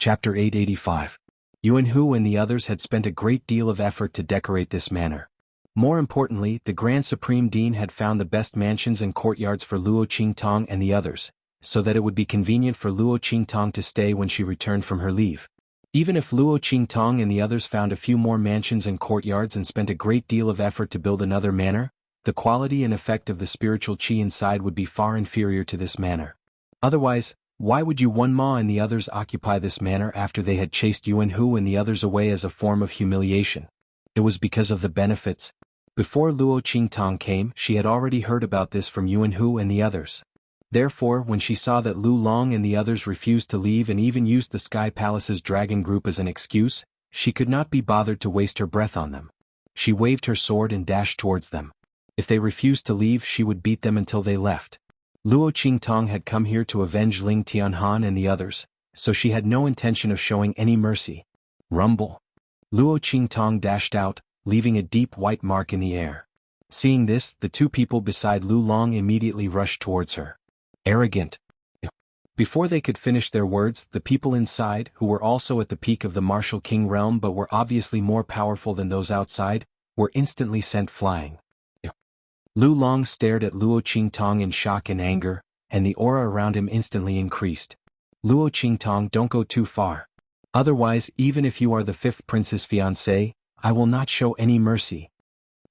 Chapter 885. Xuanhu and the others had spent a great deal of effort to decorate this manor. More importantly, the Grand Supreme Dean had found the best mansions and courtyards for Luo Qingtong and the others, so that it would be convenient for Luo Qingtong to stay when she returned from her leave. Even if Luo Qingtong and the others found a few more mansions and courtyards and spent a great deal of effort to build another manor, the quality and effect of the spiritual qi inside would be far inferior to this manor. Otherwise, why would Xuanma and the others occupy this manor after they had chased Xuanhu and the others away as a form of humiliation? It was because of the benefits. Before Luo Qingtong came, she had already heard about this from Xuanhu and the others. Therefore, when she saw that Lu Long and the others refused to leave and even used the Sky Palace's dragon group as an excuse, she could not be bothered to waste her breath on them. She waved her sword and dashed towards them. If they refused to leave, she would beat them until they left. Luo Qingtong had come here to avenge Ling Tianhan and the others, so she had no intention of showing any mercy. Rumble. Luo Qingtong dashed out, leaving a deep white mark in the air. Seeing this, the two people beside Lu Long immediately rushed towards her. Arrogant. Before they could finish their words, the people inside, who were also at the peak of the martial king realm but were obviously more powerful than those outside, were instantly sent flying. Lu Long stared at Luo Qingtong in shock and anger, and the aura around him instantly increased. Luo Qingtong, don't go too far. Otherwise, even if you are the fifth prince's fiancé, I will not show any mercy.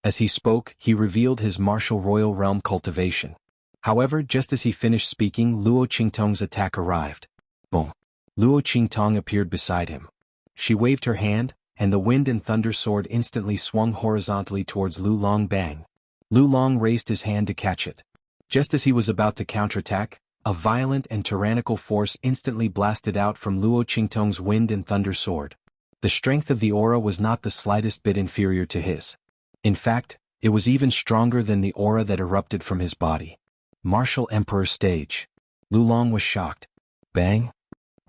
As he spoke, he revealed his martial royal realm cultivation. However, just as he finished speaking, Luo Qingtong's attack arrived. Boom. Luo Qingtong appeared beside him. She waved her hand, and the wind and thunder sword instantly swung horizontally towards Lu Long. Bang. Lu Long raised his hand to catch it. Just as he was about to counterattack, a violent and tyrannical force instantly blasted out from Luo Qingtong's wind and thunder sword. The strength of the aura was not the slightest bit inferior to his. In fact, it was even stronger than the aura that erupted from his body. Martial Emperor stage. Lu Long was shocked. Bang!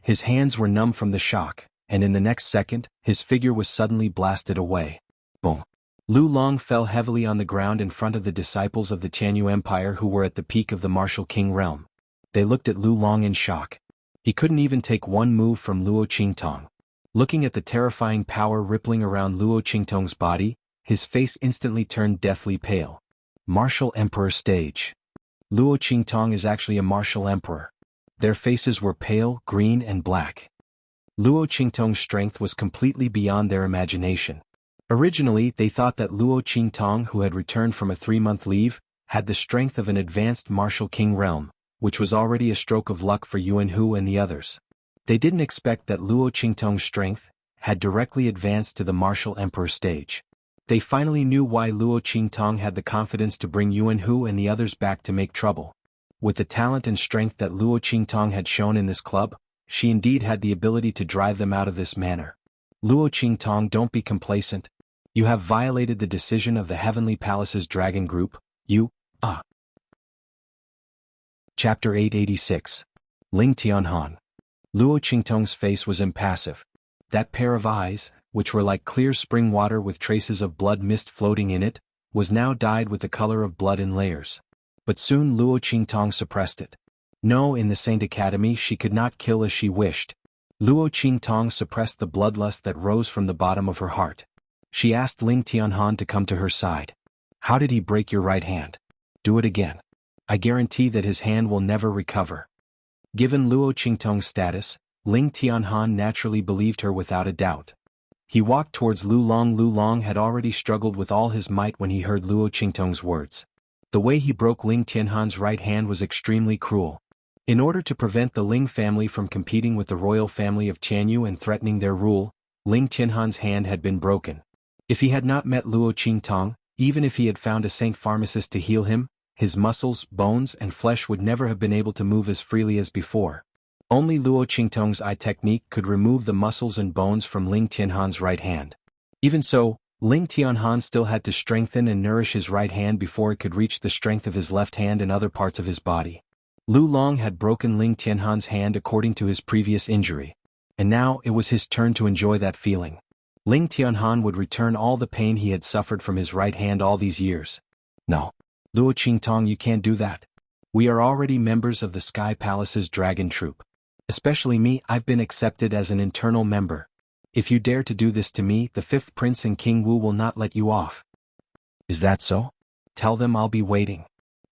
His hands were numb from the shock, and in the next second, his figure was suddenly blasted away. Boom! Lu Long fell heavily on the ground in front of the disciples of the Tianyu Empire who were at the peak of the martial king realm. They looked at Lu Long in shock. He couldn't even take one move from Luo Qingtong. Looking at the terrifying power rippling around Luo Qingtong's body, his face instantly turned deathly pale. Martial Emperor stage. Luo Qingtong is actually a martial emperor. Their faces were pale, green and black. Luo Qingtong's strength was completely beyond their imagination. Originally, they thought that Luo Qingtong, who had returned from a 3-month leave, had the strength of an advanced martial king realm, which was already a stroke of luck for Xuanhu and the others. They didn't expect that Luo Qingtong's strength had directly advanced to the martial emperor stage. They finally knew why Luo Qingtong had the confidence to bring Xuanhu and the others back to make trouble. With the talent and strength that Luo Qingtong had shown in this club, she indeed had the ability to drive them out of this manor. Luo Qingtong, don't be complacent. You have violated the decision of the Heavenly Palace's dragon group. Chapter 886. Ling Tianhan. Luo Qingtong's face was impassive. That pair of eyes, which were like clear spring water with traces of blood mist floating in it, was now dyed with the color of blood in layers. But soon Luo Qingtong suppressed it. No, in the Saint Academy she could not kill as she wished. Luo Qingtong suppressed the bloodlust that rose from the bottom of her heart. She asked Ling Tianhan to come to her side. How did he break your right hand? Do it again. I guarantee that his hand will never recover. Given Luo Qingtong's status, Ling Tianhan naturally believed her without a doubt. He walked towards Lu Long. Lu Long had already struggled with all his might when he heard Luo Qingtong's words. The way he broke Ling Tianhan's right hand was extremely cruel. In order to prevent the Ling family from competing with the royal family of Tianyu and threatening their rule, Ling Tianhan's hand had been broken. If he had not met Luo Qingtong, even if he had found a saint pharmacist to heal him, his muscles, bones and flesh would never have been able to move as freely as before. Only Luo Qingtong's eye technique could remove the muscles and bones from Ling Tianhan's right hand. Even so, Ling Tianhan still had to strengthen and nourish his right hand before it could reach the strength of his left hand and other parts of his body. Lu Long had broken Ling Tianhan's hand according to his previous injury. And now it was his turn to enjoy that feeling. Ling Tianhan would return all the pain he had suffered from his right hand all these years. No. Luo Qingtong, you can't do that. We are already members of the Sky Palace's dragon troop. Especially me, I've been accepted as an internal member. If you dare to do this to me, the fifth prince and King Wu will not let you off. Is that so? Tell them I'll be waiting.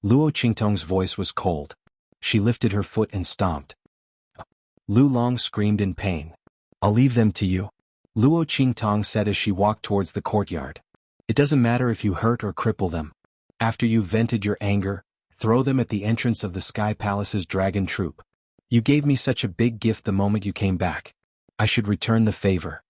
Luo Qingtong's voice was cold. She lifted her foot and stomped. Lu Long screamed in pain. I'll leave them to you. Luo Qingtong said as she walked towards the courtyard. It doesn't matter if you hurt or cripple them. After you've vented your anger, throw them at the entrance of the Sky Palace's dragon troop. You gave me such a big gift the moment you came back. I should return the favor.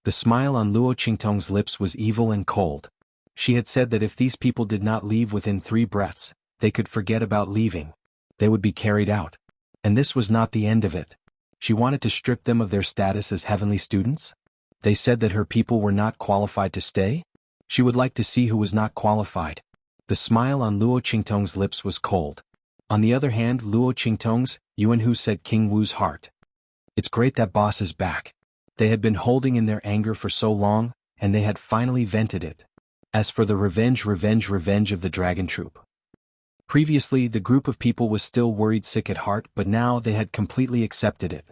The smile on Luo Qingtong's lips was evil and cold. She had said that if these people did not leave within 3 breaths, they could forget about leaving. They would be carried out. And this was not the end of it. She wanted to strip them of their status as heavenly students? They said that her people were not qualified to stay? She would like to see who was not qualified. The smile on Luo Qingtong's lips was cold. On the other hand, Luo Qingtong's, Xuanhu said King Wu's heart. It's great that boss is back. They had been holding in their anger for so long, and they had finally vented it. As for the revenge of the dragon troop. Previously, the group of people was still worried sick at heart, but now they had completely accepted it.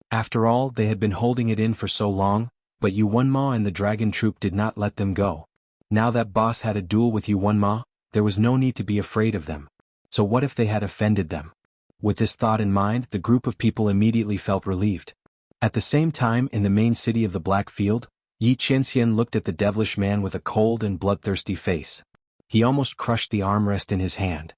After all, they had been holding it in for so long, but Xuanhuan and the dragon troop did not let them go. Now that boss had a duel with Xuanhuan, there was no need to be afraid of them. So what if they had offended them? With this thought in mind, the group of people immediately felt relieved. At the same time, in the main city of the Black Field, Yi Qianxian looked at the devilish man with a cold and bloodthirsty face. He almost crushed the armrest in his hand.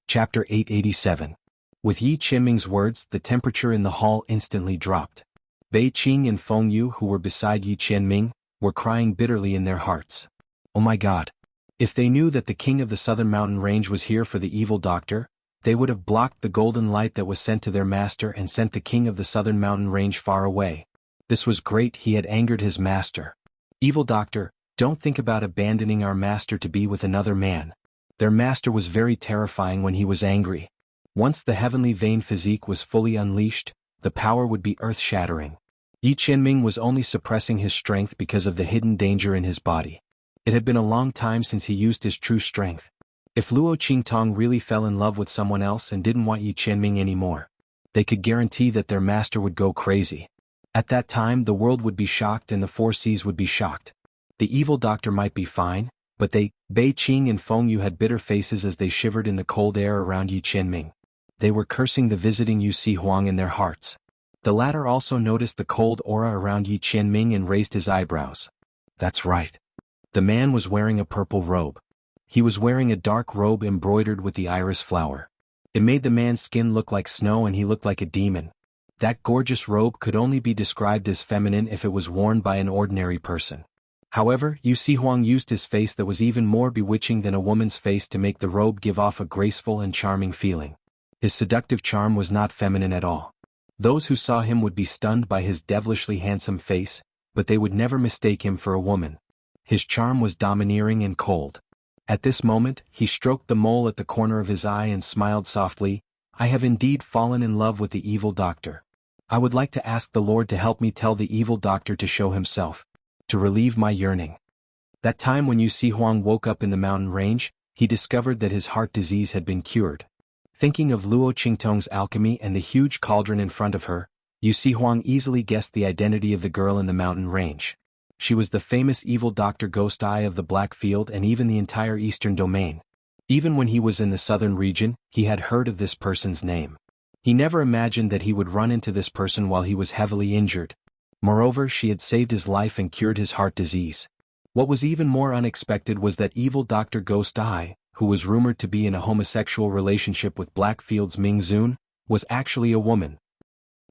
Chapter 887. With Yi Qianming's words, the temperature in the hall instantly dropped. Bei Qing and Feng Yu, who were beside Yi Qianming, were crying bitterly in their hearts. Oh my God! If they knew that the king of the southern mountain range was here for the evil doctor, they would have blocked the golden light that was sent to their master and sent the king of the southern mountain range far away. This was great, he had angered his master. Evil doctor, don't think about abandoning our master to be with another man. Their master was very terrifying when he was angry. Once the heavenly vein physique was fully unleashed, the power would be earth-shattering. Yi Qianming was only suppressing his strength because of the hidden danger in his body. It had been a long time since he used his true strength. If Luo Qingtong really fell in love with someone else and didn't want Yi Qianming anymore, they could guarantee that their master would go crazy. At that time, the world would be shocked and the 4 seas would be shocked. The evil doctor might be fine, but they, Bei Qing and Feng Yu, had bitter faces as they shivered in the cold air around Yi Qianming. They were cursing the visiting xuanhuan in their hearts. The latter also noticed the cold aura around Yi Qianming and raised his eyebrows. That's right. The man was wearing a purple robe. He was wearing a dark robe embroidered with the iris flower. It made the man's skin look like snow and he looked like a demon. That gorgeous robe could only be described as feminine if it was worn by an ordinary person. However, xuanhuan used his face that was even more bewitching than a woman's face to make the robe give off a graceful and charming feeling. His seductive charm was not feminine at all. Those who saw him would be stunned by his devilishly handsome face, but they would never mistake him for a woman. His charm was domineering and cold. At this moment, he stroked the mole at the corner of his eye and smiled softly. I have indeed fallen in love with the evil doctor. I would like to ask the Lord to help me tell the evil doctor to show himself, to relieve my yearning. That time when xuanhuan woke up in the mountain range, he discovered that his heart disease had been cured. Thinking of Luo Qingtong's alchemy and the huge cauldron in front of her, xuanhuan easily guessed the identity of the girl in the mountain range. She was the famous evil Dr. Ghost Eye of the Black Field and even the entire eastern domain. Even when he was in the southern region, he had heard of this person's name. He never imagined that he would run into this person while he was heavily injured. Moreover, she had saved his life and cured his heart disease. What was even more unexpected was that evil Dr. Ghost Eye, who was rumored to be in a homosexual relationship with Blackfield's Ming Zun, was actually a woman.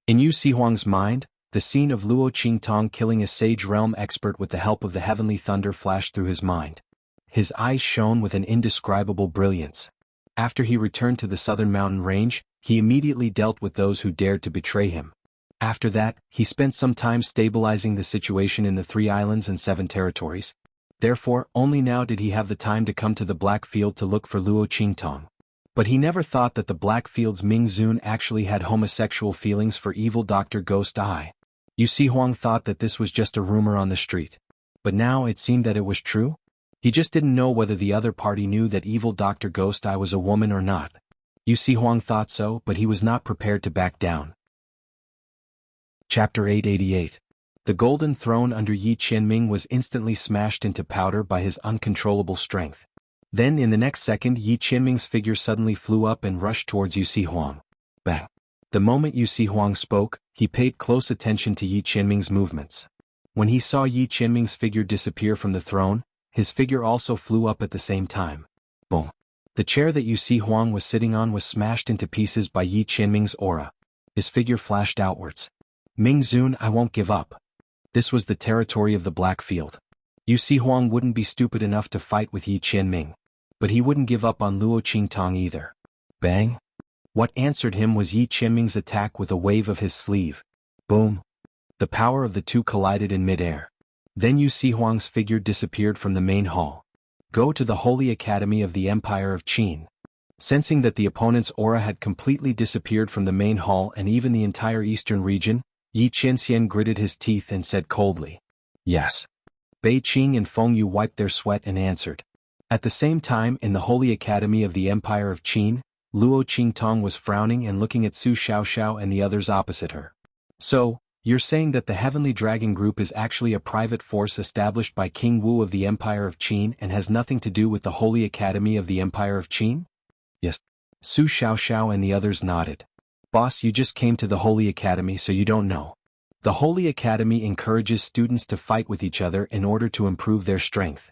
In xuanhuan's mind, the scene of Luo Qingtong killing a Sage Realm expert with the help of the heavenly thunder flashed through his mind. His eyes shone with an indescribable brilliance. After he returned to the southern mountain range, he immediately dealt with those who dared to betray him. After that, he spent some time stabilizing the situation in the 3 islands and 7 territories. Therefore, only now did he have the time to come to the Black Field to look for Luo Qingtong. But he never thought that the Blackfield's Ming Zun actually had homosexual feelings for evil Dr. Ghost Eye. Xuanhuan thought that this was just a rumor on the street. But now it seemed that it was true. He just didn't know whether the other party knew that evil Dr. Ghost Eye was a woman or not. Xuanhuan thought so, but he was not prepared to back down. Chapter 888. The golden throne under Yi Qianming was instantly smashed into powder by his uncontrollable strength. Then in the next second Yi Qianming's figure suddenly flew up and rushed towards Xuanhuan. Bang! The moment Xuanhuan spoke, he paid close attention to Yi Qianming's movements. When he saw Yi Qianming's figure disappear from the throne, his figure also flew up at the same time. Boom! The chair that Xuanhuan was sitting on was smashed into pieces by Yi Qianming's aura. His figure flashed outwards. Ming Zun, I won't give up. This was the territory of the Black Field. Xuanhuan wouldn't be stupid enough to fight with Yi Qianming. But he wouldn't give up on Luo Qingtong either. Bang! What answered him was Yi Qianming's attack with a wave of his sleeve. Boom! The power of the two collided in midair. Then Xuanhuang's figure disappeared from the main hall. Go to the Holy Academy of the Empire of Qin. Sensing that the opponent's aura had completely disappeared from the main hall and even the entire eastern region, Yi Qianxian gritted his teeth and said coldly, "Yes." Bei Qing and Feng Yu wiped their sweat and answered. At the same time in the Holy Academy of the Empire of Qin, Luo Qingtong was frowning and looking at Su Xiaoxiao and the others opposite her. So, you're saying that the Heavenly Dragon Group is actually a private force established by King Wu of the Empire of Qin and has nothing to do with the Holy Academy of the Empire of Qin? Yes. Su Xiaoxiao and the others nodded. Boss, you just came to the Holy Academy so you don't know. The Holy Academy encourages students to fight with each other in order to improve their strength.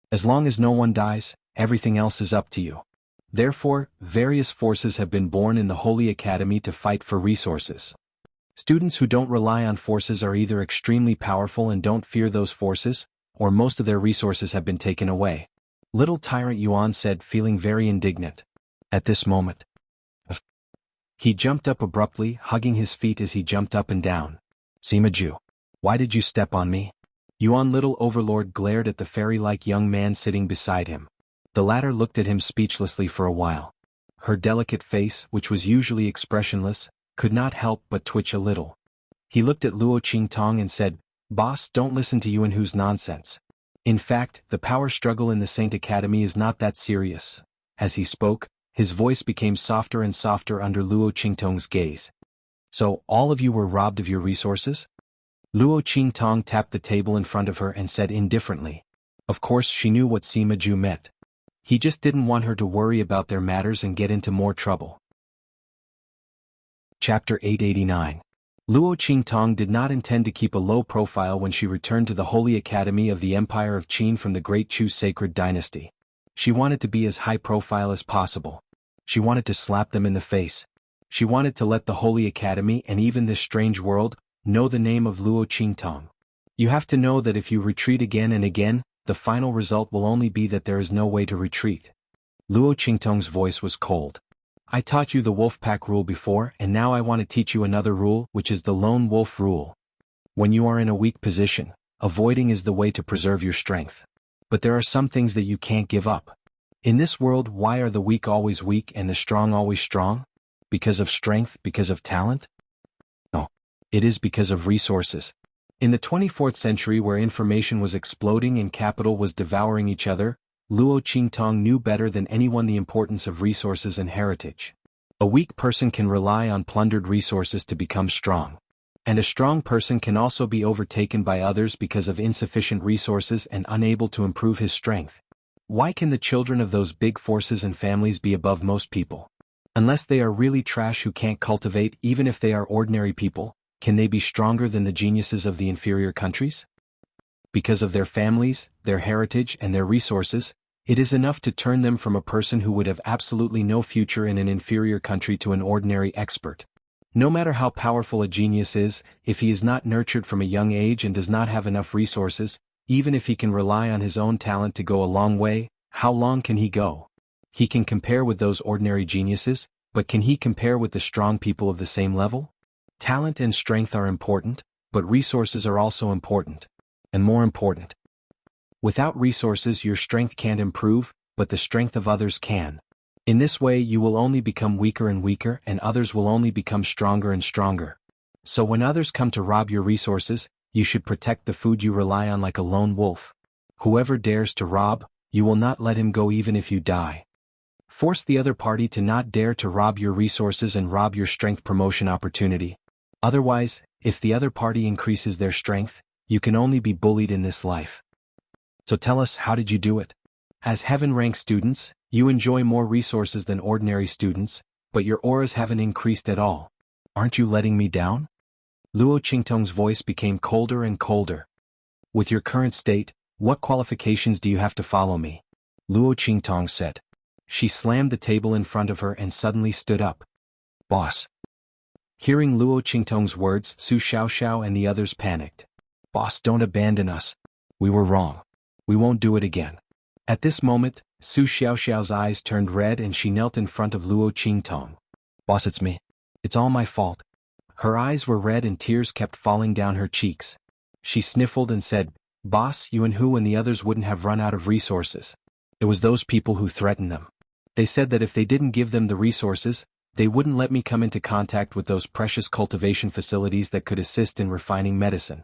As long as no one dies, everything else is up to you. Therefore, various forces have been born in the Holy Academy to fight for resources. Students who don't rely on forces are either extremely powerful and don't fear those forces, or most of their resources have been taken away. Little Tyrant Yuan said, feeling very indignant. At this moment, he jumped up abruptly, hugging his feet as he jumped up and down. Sima Ju, why did you step on me? Yuan Little Overlord glared at the fairy-like young man sitting beside him. The latter looked at him speechlessly for a while. Her delicate face, which was usually expressionless, could not help but twitch a little. He looked at Luo Qingtong and said, "Boss, don't listen to Xuanhu's nonsense. In fact, the power struggle in the Saint Academy is not that serious." As he spoke, his voice became softer and softer under Luo Qingtong's gaze. "So, all of you were robbed of your resources?" Luo Qingtong tapped the table in front of her and said indifferently. Of course she knew what Sima Ju meant. He just didn't want her to worry about their matters and get into more trouble. Chapter 889. Luo Qingtong did not intend to keep a low profile when she returned to the Holy Academy of the Empire of Qin from the Great Chu sacred dynasty. She wanted to be as high profile as possible. She wanted to slap them in the face. She wanted to let the Holy Academy and even this strange world know the name of Luo Qingtong. You have to know that if you retreat again and again, the final result will only be that there is no way to retreat. Luo Qingtong's voice was cold. I taught you the wolf pack rule before, and now I want to teach you another rule, which is the lone wolf rule. When you are in a weak position, avoiding is the way to preserve your strength. But there are some things that you can't give up. In this world, why are the weak always weak and the strong always strong? Because of strength, because of talent? No. It is because of resources. In the 24th century, where information was exploding and capital was devouring each other, Luo Qingtong knew better than anyone the importance of resources and heritage. A weak person can rely on plundered resources to become strong. And a strong person can also be overtaken by others because of insufficient resources and unable to improve his strength. Why can the children of those big forces and families be above most people? Unless they are really trash who can't cultivate, even if they are ordinary people, can they be stronger than the geniuses of the inferior countries? Because of their families, their heritage, and their resources, it is enough to turn them from a person who would have absolutely no future in an inferior country to an ordinary expert. No matter how powerful a genius is, if he is not nurtured from a young age and does not have enough resources, even if he can rely on his own talent to go a long way, how long can he go? He can compare with those ordinary geniuses, but can he compare with the strong people of the same level? Talent and strength are important, but resources are also important. And more important. Without resources your strength can't improve, but the strength of others can. In this way you will only become weaker and weaker and others will only become stronger and stronger. So when others come to rob your resources, you should protect the food you rely on like a lone wolf. Whoever dares to rob, you will not let him go even if you die. Force the other party to not dare to rob your resources and rob your strength promotion opportunity. Otherwise, if the other party increases their strength, you can only be bullied in this life. So tell us, how did you do it? As heaven rank students, you enjoy more resources than ordinary students, but your auras haven't increased at all. Aren't you letting me down? Luo Qingtong's voice became colder and colder. With your current state, what qualifications do you have to follow me? Luo Qingtong said. She slammed the table in front of her and suddenly stood up. Boss. Hearing Luo Qingtong's words, Su Xiaoxiao and the others panicked. Boss, don't abandon us. We were wrong. We won't do it again. At this moment, Su Xiaoxiao's eyes turned red and she knelt in front of Luo Qingtong. Boss, it's me. It's all my fault. Her eyes were red and tears kept falling down her cheeks. She sniffled and said, Boss, Xuanhu and the others wouldn't have run out of resources. It was those people who threatened them. They said that if they didn't give them the resources, they wouldn't let me come into contact with those precious cultivation facilities that could assist in refining medicine.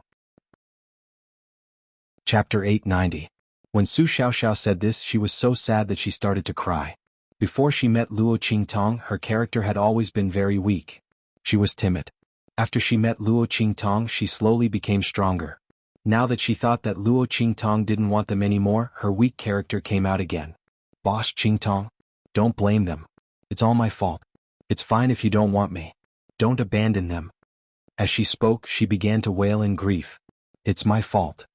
Chapter 890. When Su Xiaoxiao said this, she was so sad that she started to cry. Before she met Luo Qingtong, her character had always been very weak. She was timid. After she met Luo Qingtong, she slowly became stronger. Now that she thought that Luo Qingtong didn't want them anymore, her weak character came out again. Boss Qingtong? Don't blame them. It's all my fault. It's fine if you don't want me. Don't abandon them. As she spoke, she began to wail in grief. It's my fault.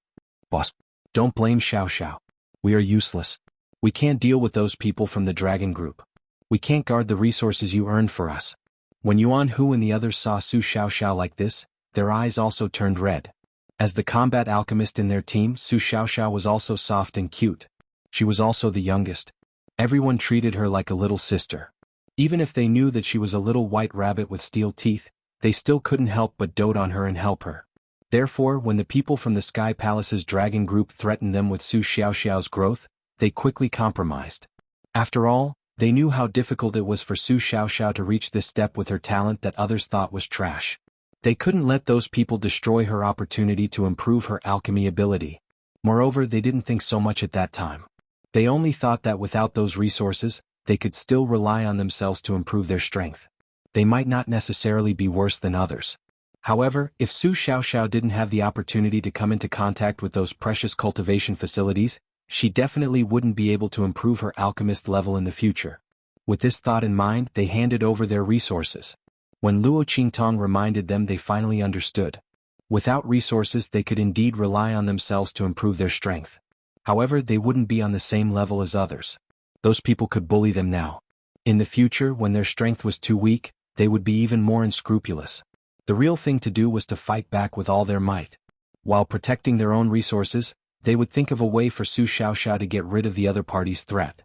Boss, don't blame Xiaoxiao. We are useless. We can't deal with those people from the dragon group. We can't guard the resources you earned for us. When Xuanhu and the others saw Su Xiaoxiao like this, their eyes also turned red. As the combat alchemist in their team, Su Xiaoxiao was also soft and cute. She was also the youngest. Everyone treated her like a little sister. Even if they knew that she was a little white rabbit with steel teeth, they still couldn't help but dote on her and help her. Therefore, when the people from the Sky Palace's dragon group threatened them with Su Xiaoxiao's growth, they quickly compromised. After all, they knew how difficult it was for Su Xiaoxiao to reach this step with her talent that others thought was trash. They couldn't let those people destroy her opportunity to improve her alchemy ability. Moreover, they didn't think so much at that time. They only thought that without those resources, they could still rely on themselves to improve their strength. They might not necessarily be worse than others. However, if Su Xiaoxiao didn't have the opportunity to come into contact with those precious cultivation facilities, she definitely wouldn't be able to improve her alchemist level in the future. With this thought in mind, they handed over their resources. When Luo Qingtong reminded them, they finally understood. Without resources, they could indeed rely on themselves to improve their strength. However, they wouldn't be on the same level as others. Those people could bully them now. In the future, when their strength was too weak, they would be even more unscrupulous. The real thing to do was to fight back with all their might. While protecting their own resources, they would think of a way for Su Xiaoxiao to get rid of the other party's threat.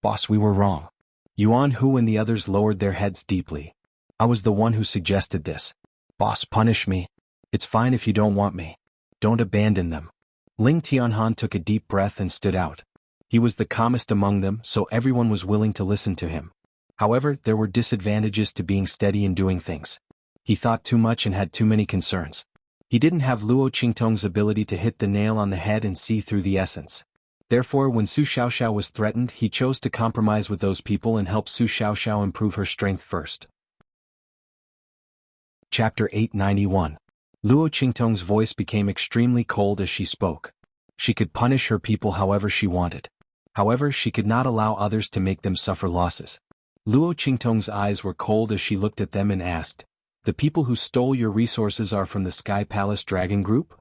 Boss, we were wrong. Xuanhu and the others lowered their heads deeply. I was the one who suggested this. Boss, punish me. It's fine if you don't want me. Don't abandon them. Xuanhuan took a deep breath and stood out. He was the calmest among them, so everyone was willing to listen to him. However, there were disadvantages to being steady in doing things. He thought too much and had too many concerns. He didn't have Luo Qingtong's ability to hit the nail on the head and see through the essence. Therefore, when Su Xiaoxiao was threatened, he chose to compromise with those people and help Su Xiaoxiao improve her strength first. Chapter 891. Luo Qingtong's voice became extremely cold as she spoke. She could punish her people however she wanted. However, she could not allow others to make them suffer losses. Luo Qingtong's eyes were cold as she looked at them and asked, "The people who stole your resources are from the Sky Palace Dragon Group?"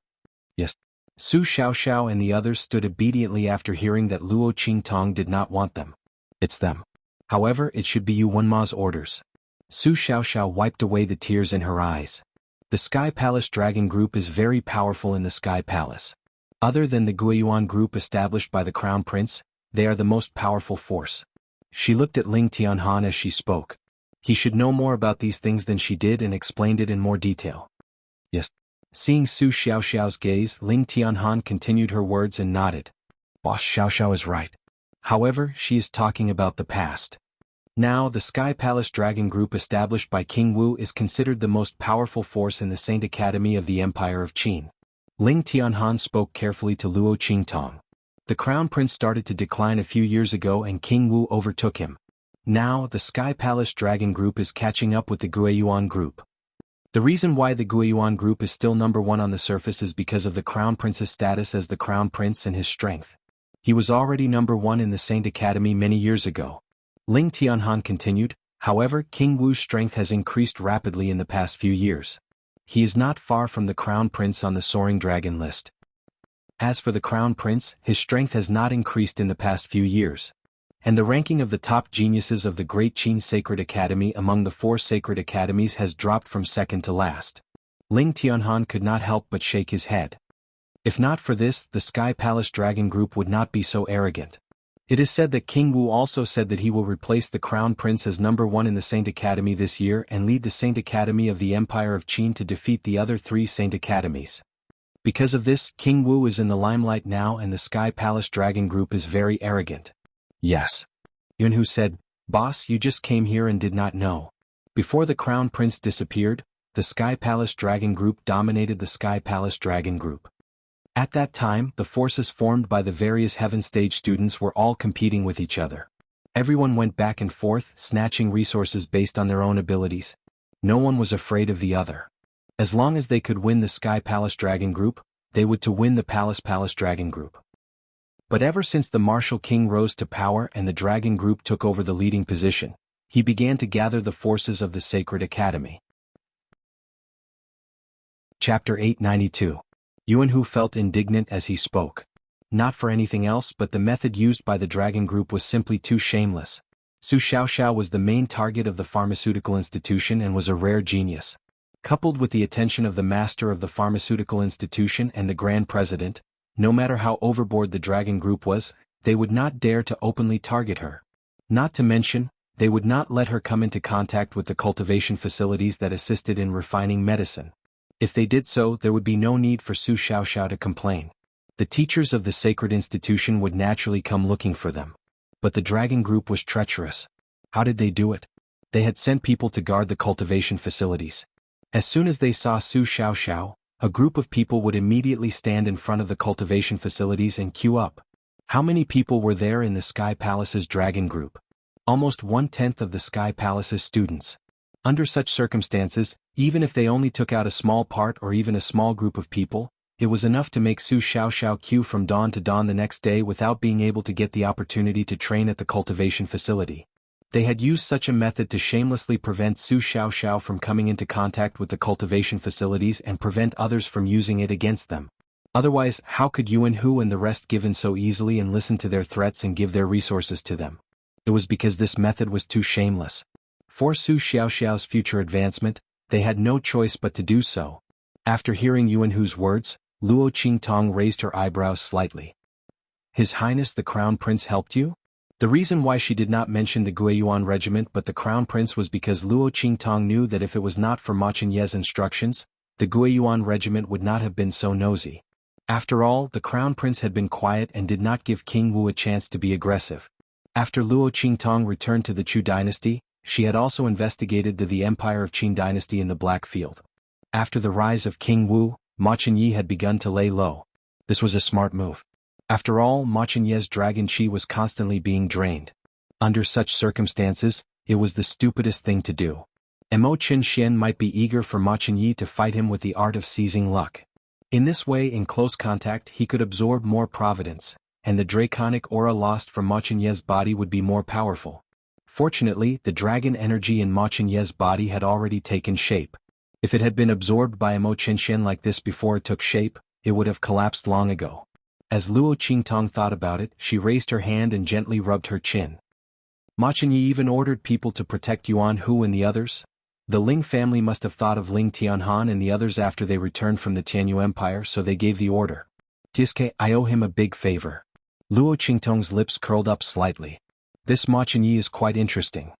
"Yes." Su Xiaoxiao and the others stood obediently after hearing that Luo Qingtong did not want them. "It's them. However, it should be Xuanhuan's orders." Su Xiaoxiao wiped away the tears in her eyes. The Sky Palace Dragon Group is very powerful in the Sky Palace. Other than the Guiyuan group established by the Crown Prince, they are the most powerful force. She looked at Ling Tianhan as she spoke. He should know more about these things than she did and explained it in more detail. "Yes." Seeing Su Xiaoxiao's gaze, Ling Tianhan continued her words and nodded. "Boss Xiaoxiao is right. However, she is talking about the past. Now, the Sky Palace Dragon Group established by King Wu is considered the most powerful force in the Saint Academy of the Empire of Qin." Ling Tianhan spoke carefully to Luo Qingtong. The Crown Prince started to decline a few years ago and King Wu overtook him. Now, the Sky Palace Dragon Group is catching up with the Guiyuan Group. The reason why the Guiyuan Group is still number one on the surface is because of the Crown Prince's status as the Crown Prince and his strength. He was already number one in the Saint Academy many years ago. Ling Tianhan continued, however, King Wu's strength has increased rapidly in the past few years. He is not far from the Crown Prince on the Soaring Dragon list. As for the Crown Prince, his strength has not increased in the past few years. And the ranking of the top geniuses of the Great Qin Sacred Academy among the 4 sacred academies has dropped from second to last. Ling Tianhan could not help but shake his head. If not for this, the Sky Palace Dragon Group would not be so arrogant. It is said that King Wu also said that he will replace the Crown Prince as number one in the Saint Academy this year and lead the Saint Academy of the Empire of Qin to defeat the other 3 Saint Academies. Because of this, King Wu is in the limelight now and the Sky Palace Dragon Group is very arrogant. Yes. Xuanhu said, "Boss, you just came here and did not know." Before the Crown Prince disappeared, the Sky Palace Dragon Group dominated the Sky Palace Dragon Group. At that time, the forces formed by the various Heaven Stage students were all competing with each other. Everyone went back and forth, snatching resources based on their own abilities. No one was afraid of the other. As long as they could win the Sky Palace Dragon Group, they would to win the Palace Dragon Group. But ever since the Martial King rose to power and the Dragon Group took over the leading position, he began to gather the forces of the Sacred Academy. Chapter 892. Xuanhu felt indignant as he spoke. Not for anything else, but the method used by the Dragon Group was simply too shameless. Su Xiaoxiao was the main target of the pharmaceutical institution and was a rare genius. Coupled with the attention of the master of the pharmaceutical institution and the Grand President, no matter how overboard the Dragon Group was, they would not dare to openly target her. Not to mention, they would not let her come into contact with the cultivation facilities that assisted in refining medicine. If they did so, there would be no need for Su Xiaoxiao to complain. The teachers of the sacred institution would naturally come looking for them. But the Dragon Group was treacherous. How did they do it? They had sent people to guard the cultivation facilities. As soon as they saw Su Xiaoxiao, a group of people would immediately stand in front of the cultivation facilities and queue up. How many people were there in the Sky Palace's Dragon Group? Almost 1/10 of the Sky Palace's students. Under such circumstances, even if they only took out a small part or even a small group of people, it was enough to make Su Xiaoxiao queue from dawn to dawn the next day without being able to get the opportunity to train at the cultivation facility. They had used such a method to shamelessly prevent Su Xiaoxiao from coming into contact with the cultivation facilities and prevent others from using it against them. Otherwise, how could Xuanhu and the rest give in so easily and listen to their threats and give their resources to them? It was because this method was too shameless. For Su Xiaoxiao's future advancement, they had no choice but to do so. After hearing Xuanhu's words, Luo Qingtong raised her eyebrows slightly. His Highness the Crown Prince helped you? The reason why she did not mention the Guiyuan regiment but the Crown Prince was because Luo Qingtong knew that if it was not for Ma Chenye's instructions, the Guiyuan regiment would not have been so nosy. After all, the Crown Prince had been quiet and did not give King Wu a chance to be aggressive. After Luo Qingtong returned to the Chu dynasty, she had also investigated the Empire of Qin dynasty in the Black Field. After the rise of King Wu, Ma Chenye had begun to lay low. This was a smart move. After all, Ma Chenye's dragon chi was constantly being drained. Under such circumstances, it was the stupidest thing to do. Mo Chen might be eager for Ma Chenye to fight him with the art of seizing luck. In this way, in close contact, he could absorb more providence, and the draconic aura lost from Ma Chenye's body would be more powerful. Fortunately, the dragon energy in Ma Chenye's body had already taken shape. If it had been absorbed by Mo Chen like this before it took shape, it would have collapsed long ago. As Luo Qingtong thought about it, she raised her hand and gently rubbed her chin. Ma Chenye even ordered people to protect Xuanhu and the others. The Ling family must have thought of Ling Tianhan and the others after they returned from the Tianyu Empire, so they gave the order. Tiske, I owe him a big favor. Luo Qingtong's lips curled up slightly. This Ma Chenye is quite interesting.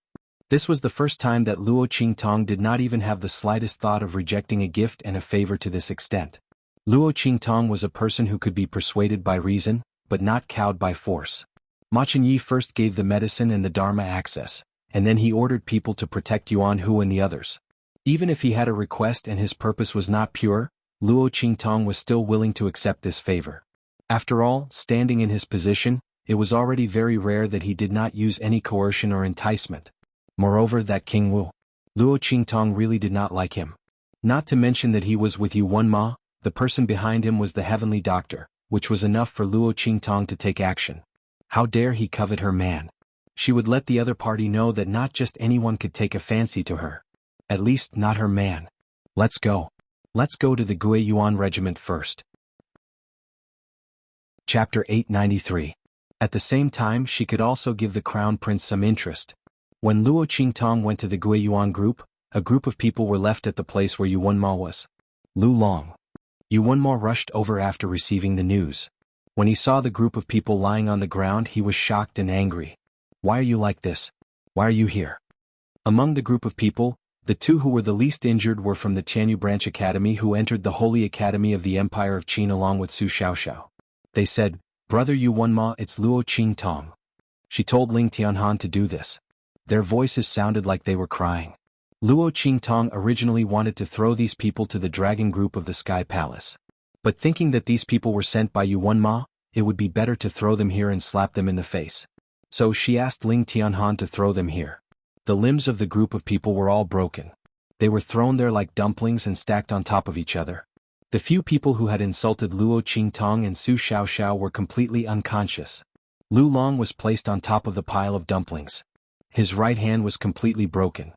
This was the first time that Luo Qingtong did not even have the slightest thought of rejecting a gift and a favor to this extent. Luo Qingtong was a person who could be persuaded by reason, but not cowed by force. Ma Chenye first gave the medicine and the Dharma access, and then he ordered people to protect Xuanhu and the others. Even if he had a request and his purpose was not pure, Luo Qingtong was still willing to accept this favor. After all, standing in his position, it was already very rare that he did not use any coercion or enticement. Moreover, that King Wu, Luo Qingtong really did not like him. Not to mention that he was with Yuan Ma, the person behind him was the heavenly doctor, which was enough for Luo Qingtong to take action. How dare he covet her man? She would let the other party know that not just anyone could take a fancy to her. At least not her man. Let's go. Let's go to the Guiyuan regiment first. Chapter 893. At the same time, she could also give the crown prince some interest. When Luo Qingtong went to the Guiyuan group, a group of people were left at the place where Yuan Ma was. Lu Long. Yuan Ma rushed over after receiving the news. When he saw the group of people lying on the ground, he was shocked and angry. Why are you like this? Why are you here? Among the group of people, the two who were the least injured were from the Tianyu Branch Academy who entered the Holy Academy of the Empire of Qin along with Su Xiaoxiao. They said, "Brother Yuan Ma, it's Luo Qingtong." She told Ling Tianhan to do this. Their voices sounded like they were crying. Luo Qingtong originally wanted to throw these people to the dragon group of the Sky Palace. But thinking that these people were sent by Yuan Ma, it would be better to throw them here and slap them in the face. So she asked Ling Tianhan to throw them here. The limbs of the group of people were all broken. They were thrown there like dumplings and stacked on top of each other. The few people who had insulted Luo Qingtong and Su Xiaoxiao were completely unconscious. Lu Long was placed on top of the pile of dumplings. His right hand was completely broken.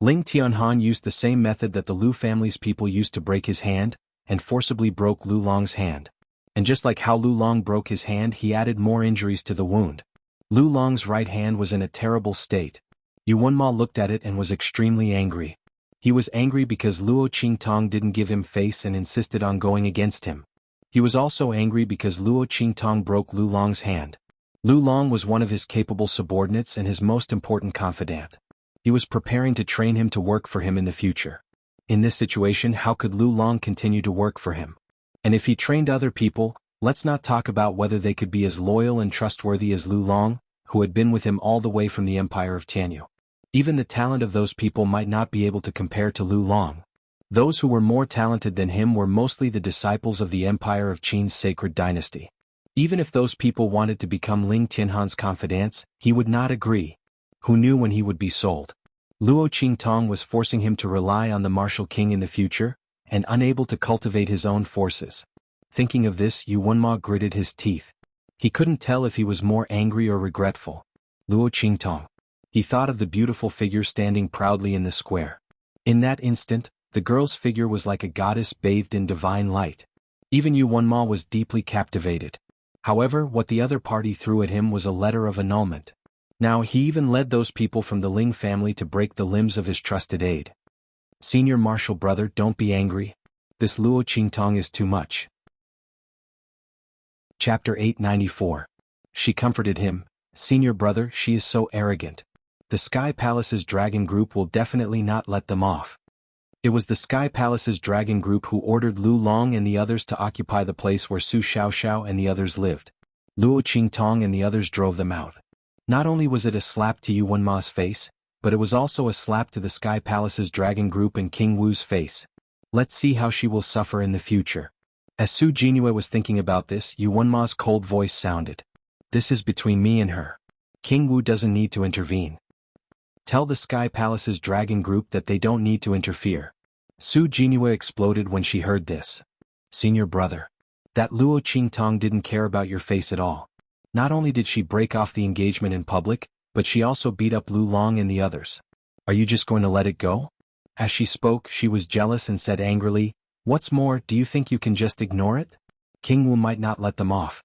Ling Tianhan used the same method that the Lu family's people used to break his hand, and forcibly broke Lu Long's hand. And just like how Lu Long broke his hand, he added more injuries to the wound. Lu Long's right hand was in a terrible state. Yuan Ma looked at it and was extremely angry. He was angry because Luo Qingtong didn't give him face and insisted on going against him. He was also angry because Luo Qingtong broke Lu Long's hand. Lu Long was one of his capable subordinates and his most important confidant. He was preparing to train him to work for him in the future. In this situation, how could Lu Long continue to work for him? And if he trained other people, let's not talk about whether they could be as loyal and trustworthy as Lu Long, who had been with him all the way from the Empire of Tianyu. Even the talent of those people might not be able to compare to Lu Long. Those who were more talented than him were mostly the disciples of the Empire of Qin's sacred dynasty. Even if those people wanted to become Ling Tianhan's confidants, he would not agree. Who knew when he would be sold? Luo Qingtong was forcing him to rely on the martial king in the future, and unable to cultivate his own forces. Thinking of this, Yuan Ma gritted his teeth. He couldn't tell if he was more angry or regretful. Luo Qingtong. He thought of the beautiful figure standing proudly in the square. In that instant, the girl's figure was like a goddess bathed in divine light. Even Yuan Ma was deeply captivated. However, what the other party threw at him was a letter of annulment. Now he even led those people from the Ling family to break the limbs of his trusted aide. Senior Marshal brother, don't be angry. This Luo Qingtong is too much. Chapter 894. She comforted him. Senior brother, she is so arrogant. The Sky Palace's dragon group will definitely not let them off. It was the Sky Palace's dragon group who ordered Lu Long and the others to occupy the place where Su Xiaoxiao and the others lived. Luo Qingtong and the others drove them out. Not only was it a slap to Yuan Ma's face, but it was also a slap to the Sky Palace's dragon group and King Wu's face. Let's see how she will suffer in the future. As Su Jinue was thinking about this, Yuan Ma's cold voice sounded. This is between me and her. King Wu doesn't need to intervene. Tell the Sky Palace's dragon group that they don't need to interfere. Su Jinue exploded when she heard this. Senior brother. That Luo Qingtong didn't care about your face at all. Not only did she break off the engagement in public, but she also beat up Lu Long and the others. Are you just going to let it go? As she spoke, she was jealous and said angrily, what's more, do you think you can just ignore it? King Wu might not let them off.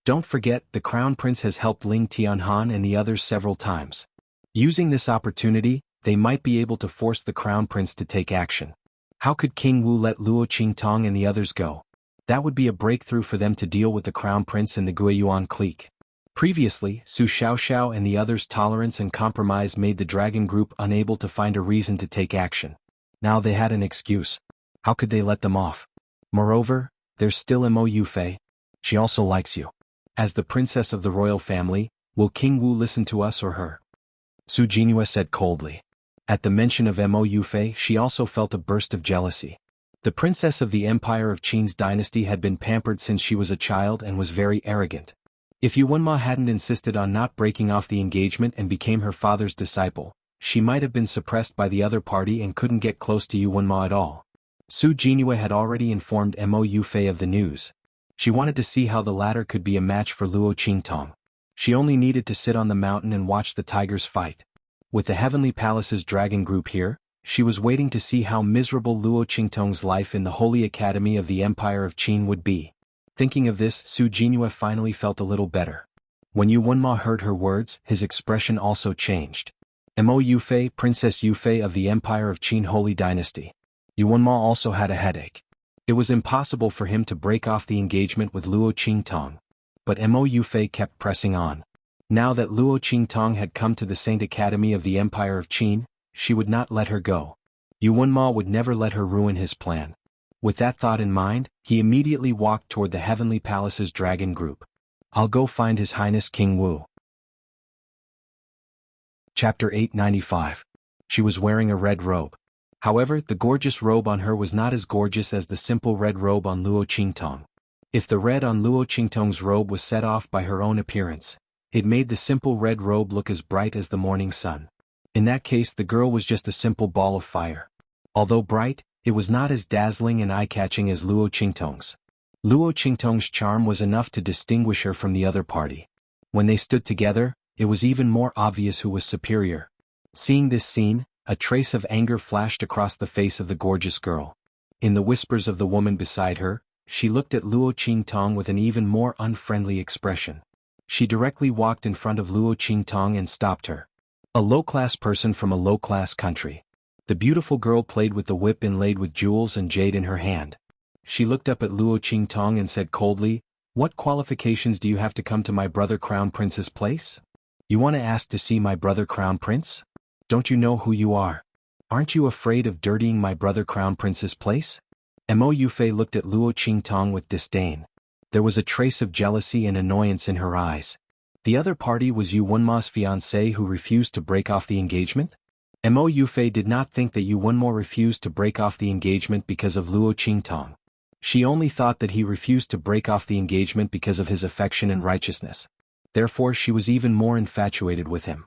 Don't forget, the Crown Prince has helped Ling Tianhan and the others several times. Using this opportunity, they might be able to force the Crown Prince to take action. How could King Wu let Luo Qingtong and the others go? That would be a breakthrough for them to deal with the Crown Prince and the Guiyuan clique. Previously, Su Xiaoxiao and the others' tolerance and compromise made the dragon group unable to find a reason to take action. Now they had an excuse. How could they let them off? Moreover, there's still Mo Yufei. She also likes you. As the princess of the royal family, will King Wu listen to us or her? Su Jinue said coldly. At the mention of Mo Yufei, she also felt a burst of jealousy. The princess of the Empire of Qin's dynasty had been pampered since she was a child and was very arrogant. If Yuanma hadn't insisted on not breaking off the engagement and became her father's disciple, she might have been suppressed by the other party and couldn't get close to Yuanma at all. Su Jinhua had already informed Mo Yufei of the news. She wanted to see how the latter could be a match for Luo Qingtong. She only needed to sit on the mountain and watch the tigers fight. With the Heavenly Palace's dragon group here, she was waiting to see how miserable Luo Qingtong's life in the Holy Academy of the Empire of Qin would be. Thinking of this, Su Jinhua finally felt a little better. When Yuanma heard her words, his expression also changed. Mo Yufei, Princess Yufei of the Empire of Qin Holy Dynasty. Yuanma also had a headache. It was impossible for him to break off the engagement with Luo Qingtong. But Mo Yufei kept pressing on. Now that Luo Qingtong had come to the Saint Academy of the Empire of Qin, she would not let her go. Yuanma would never let her ruin his plan. With that thought in mind, he immediately walked toward the Heavenly Palace's dragon group. I'll go find His Highness King Wu. Chapter 895. She was wearing a red robe. However, the gorgeous robe on her was not as gorgeous as the simple red robe on Luo Qingtong. If the red on Luo Qingtong's robe was set off by her own appearance, it made the simple red robe look as bright as the morning sun. In that case, the girl was just a simple ball of fire. Although bright, it was not as dazzling and eye-catching as Luo Qingtong's. Luo Qingtong's charm was enough to distinguish her from the other party. When they stood together, it was even more obvious who was superior. Seeing this scene, a trace of anger flashed across the face of the gorgeous girl. In the whispers of the woman beside her, she looked at Luo Qingtong with an even more unfriendly expression. She directly walked in front of Luo Qingtong and stopped her. A low-class person from a low-class country. The beautiful girl played with the whip inlaid with jewels and jade in her hand. She looked up at Luo Qingtong and said coldly, "What qualifications do you have to come to my brother Crown Prince's place? You want to ask to see my brother Crown Prince? Don't you know who you are? Aren't you afraid of dirtying my brother Crown Prince's place?" Mo Yufei looked at Luo Qingtong with disdain. There was a trace of jealousy and annoyance in her eyes. The other party was Yuanma's fiancé who refused to break off the engagement? Mo Yufei did not think that Yuanma refused to break off the engagement because of Luo Qingtong. She only thought that he refused to break off the engagement because of his affection and righteousness. Therefore she was even more infatuated with him.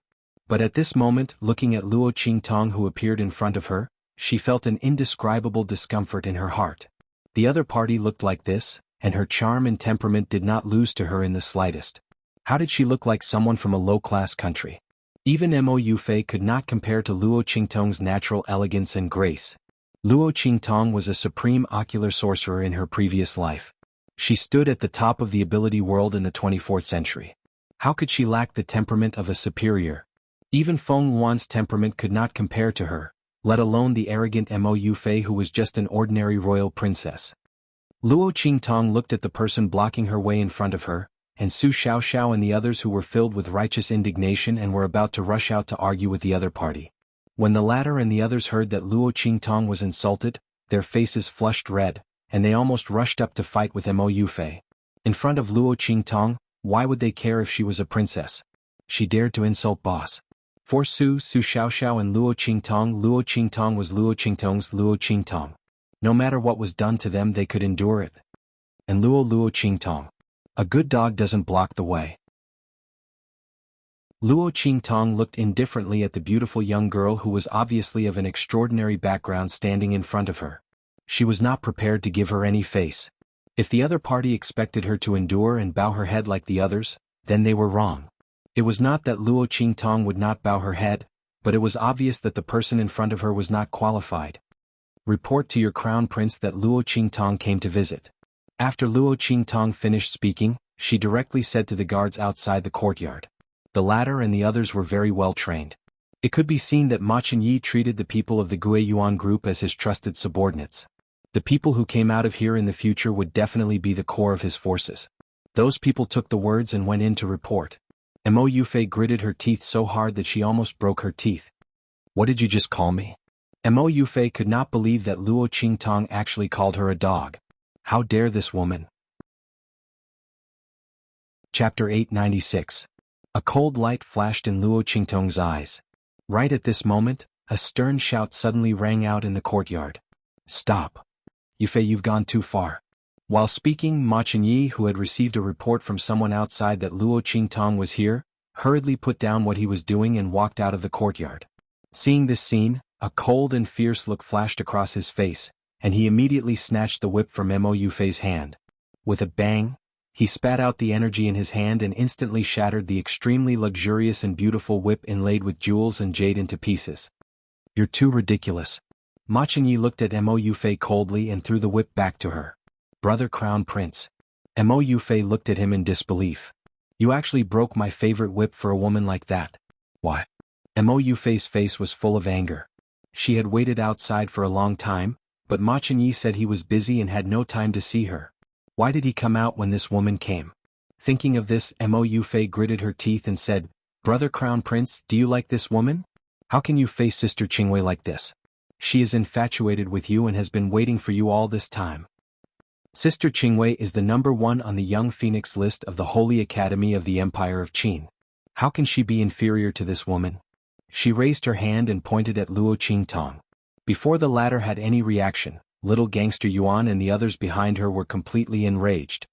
But at this moment, looking at Luo Qingtong who appeared in front of her, she felt an indescribable discomfort in her heart. The other party looked like this, and her charm and temperament did not lose to her in the slightest. How did she look like someone from a low-class country? Even Mo Yufei could not compare to Luo Qingtong's natural elegance and grace. Luo Qingtong was a supreme ocular sorcerer in her previous life. She stood at the top of the ability world in the 24th century. How could she lack the temperament of a superior? Even Xuanhuan's temperament could not compare to her, let alone the arrogant Mo Yufei who was just an ordinary royal princess. Luo Qingtong looked at the person blocking her way in front of her, and Su Xiaoxiao and the others who were filled with righteous indignation and were about to rush out to argue with the other party. When the latter and the others heard that Luo Qingtong was insulted, their faces flushed red, and they almost rushed up to fight with Mo Yufei. In front of Luo Qingtong, why would they care if she was a princess? She dared to insult boss. For Su Xiaoxiao and Luo Qingtong was Luo Qingtong's Luo Qingtong. No matter what was done to them they could endure it. And Luo Qingtong. A good dog doesn't block the way. Luo Qingtong looked indifferently at the beautiful young girl who was obviously of an extraordinary background standing in front of her. She was not prepared to give her any face. If the other party expected her to endure and bow her head like the others, then they were wrong. It was not that Luo Qingtong would not bow her head, but it was obvious that the person in front of her was not qualified. Report to your crown prince that Luo Qingtong came to visit. After Luo Qingtong finished speaking, she directly said to the guards outside the courtyard. The latter and the others were very well trained. It could be seen that Ma Chunyi treated the people of the Guiyuan group as his trusted subordinates. The people who came out of here in the future would definitely be the core of his forces. Those people took the words and went in to report. Mo Yufei gritted her teeth so hard that she almost broke her teeth. What did you just call me? Mo Yufei could not believe that Luo Qingtong actually called her a dog. How dare this woman? Chapter 896. A cold light flashed in Luo Qingtong's eyes. Right at this moment, a stern shout suddenly rang out in the courtyard. Stop. Yufei, you've gone too far. While speaking, Ma Chenyi, who had received a report from someone outside that Luo Qingtong was here, hurriedly put down what he was doing and walked out of the courtyard. Seeing this scene, a cold and fierce look flashed across his face, and he immediately snatched the whip from Mo Yufei's hand. With a bang, he spat out the energy in his hand and instantly shattered the extremely luxurious and beautiful whip inlaid with jewels and jade into pieces. "You're too ridiculous." Ma Chenyi looked at Mo Yufei coldly and threw the whip back to her. "Brother Crown Prince." Mo Yufei looked at him in disbelief. "You actually broke my favorite whip for a woman like that." "Why?" Mo Yufei's face was full of anger. She had waited outside for a long time, but Ma Chenyi said he was busy and had no time to see her. Why did he come out when this woman came? Thinking of this, Mo Yufei gritted her teeth and said, "Brother Crown Prince, do you like this woman? How can you face Sister Qingwei like this? She is infatuated with you and has been waiting for you all this time." Sister Qingwei is the #1 on the Young Phoenix list of the Holy Academy of the Empire of Qin. How can she be inferior to this woman? She raised her hand and pointed at Luo Qingtong. Before the latter had any reaction, little gangster Yuan and the others behind her were completely enraged.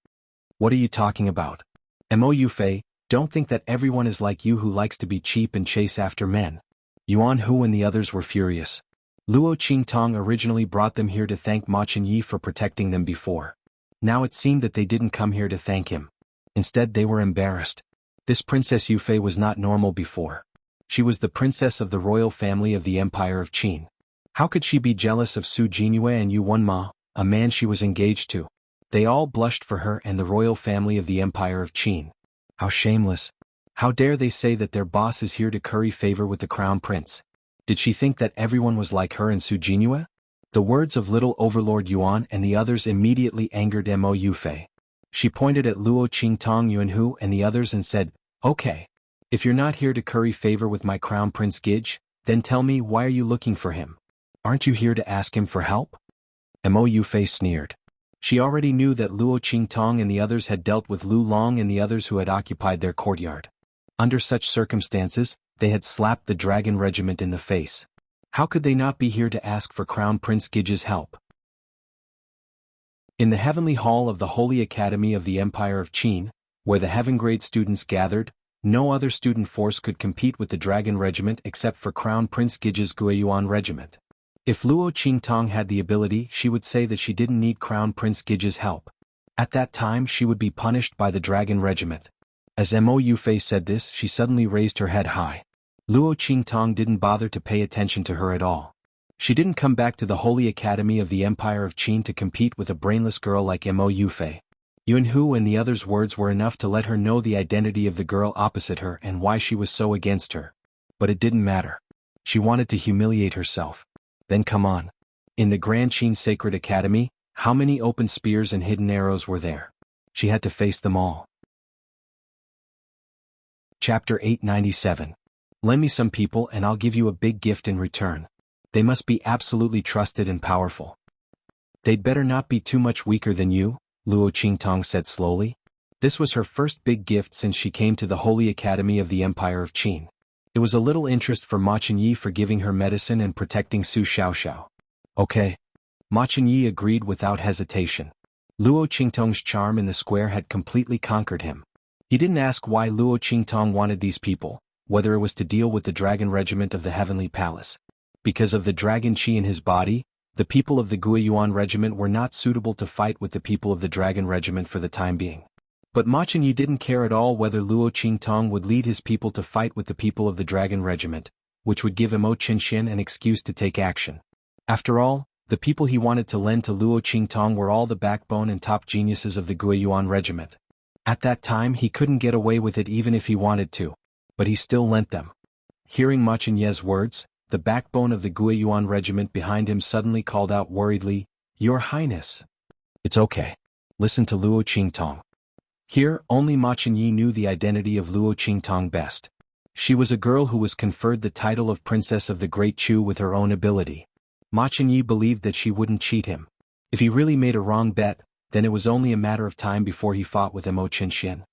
"What are you talking about? Mo Yufei, don't think that everyone is like you who likes to be cheap and chase after men." Xuanhuan and the others were furious. Luo Qingtong originally brought them here to thank Ma Chenyi for protecting them before. Now it seemed that they didn't come here to thank him. Instead they were embarrassed. This Princess Yufei was not normal before. She was the princess of the royal family of the Empire of Qin. How could she be jealous of Su Jinyue and Yuan Ma, a man she was engaged to? They all blushed for her and the royal family of the Empire of Qin. How shameless. How dare they say that their boss is here to curry favor with the crown prince? Did she think that everyone was like her and Su Jinyue? The words of little overlord Yuan and the others immediately angered Mo Yufei. She pointed at Luo Qingtong, Xuanhu and the others and said, "Okay. If you're not here to curry favor with my crown prince Gij, then tell me, why are you looking for him? Aren't you here to ask him for help?" Mo Yufei sneered. She already knew that Luo Qingtong and the others had dealt with Lu Long and the others who had occupied their courtyard. Under such circumstances, they had slapped the dragon regiment in the face. How could they not be here to ask for Crown Prince Gij's help? In the heavenly hall of the Holy Academy of the Empire of Qin, where the heaven grade students gathered, no other student force could compete with the dragon regiment except for Crown Prince Gij's Guiyuan regiment. If Luo Qingtong had the ability, she would say that she didn't need Crown Prince Gij's help. At that time she would be punished by the dragon regiment. As Mo Yufei said this, she suddenly raised her head high. Luo Qingtong didn't bother to pay attention to her at all. She didn't come back to the Holy Academy of the Empire of Qin to compete with a brainless girl like Mo Yufei. Xuanhu and the others' words were enough to let her know the identity of the girl opposite her and why she was so against her. But it didn't matter. She wanted to humiliate herself. Then come on. In the Grand Qin Sacred Academy, how many open spears and hidden arrows were there? She had to face them all. Chapter 897. Lend me some people and I'll give you a big gift in return. They must be absolutely trusted and powerful. They'd better not be too much weaker than you, Luo Qingtong said slowly. This was her first big gift since she came to the Holy Academy of the Empire of Qin. It was a little interest for Ma Chenyi for giving her medicine and protecting Su Xiaoxiao. Okay. Ma Chenyi agreed without hesitation. Luo Qingtong's charm in the square had completely conquered him. He didn't ask why Luo Qingtong wanted these people, whether it was to deal with the dragon regiment of the Heavenly Palace. Because of the dragon chi in his body, the people of the Guiyuan regiment were not suitable to fight with the people of the dragon regiment for the time being. But Ma Chenyi didn't care at all whether Luo Qingtong would lead his people to fight with the people of the dragon regiment, which would give Mo Qinshian an excuse to take action. After all, the people he wanted to lend to Luo Qingtong were all the backbone and top geniuses of the Guiyuan regiment. At that time he couldn't get away with it even if he wanted to, but he still lent them. Hearing Ma Chenyi's words, the backbone of the Guiyuan regiment behind him suddenly called out worriedly, "Your Highness." "It's okay. Listen to Luo Qingtong." Here, only Ma Chenyi knew the identity of Luo Qingtong best. She was a girl who was conferred the title of Princess of the Great Chu with her own ability. Ma Chenyi believed that she wouldn't cheat him. If he really made a wrong bet, then it was only a matter of time before he fought with Mo Qinshian.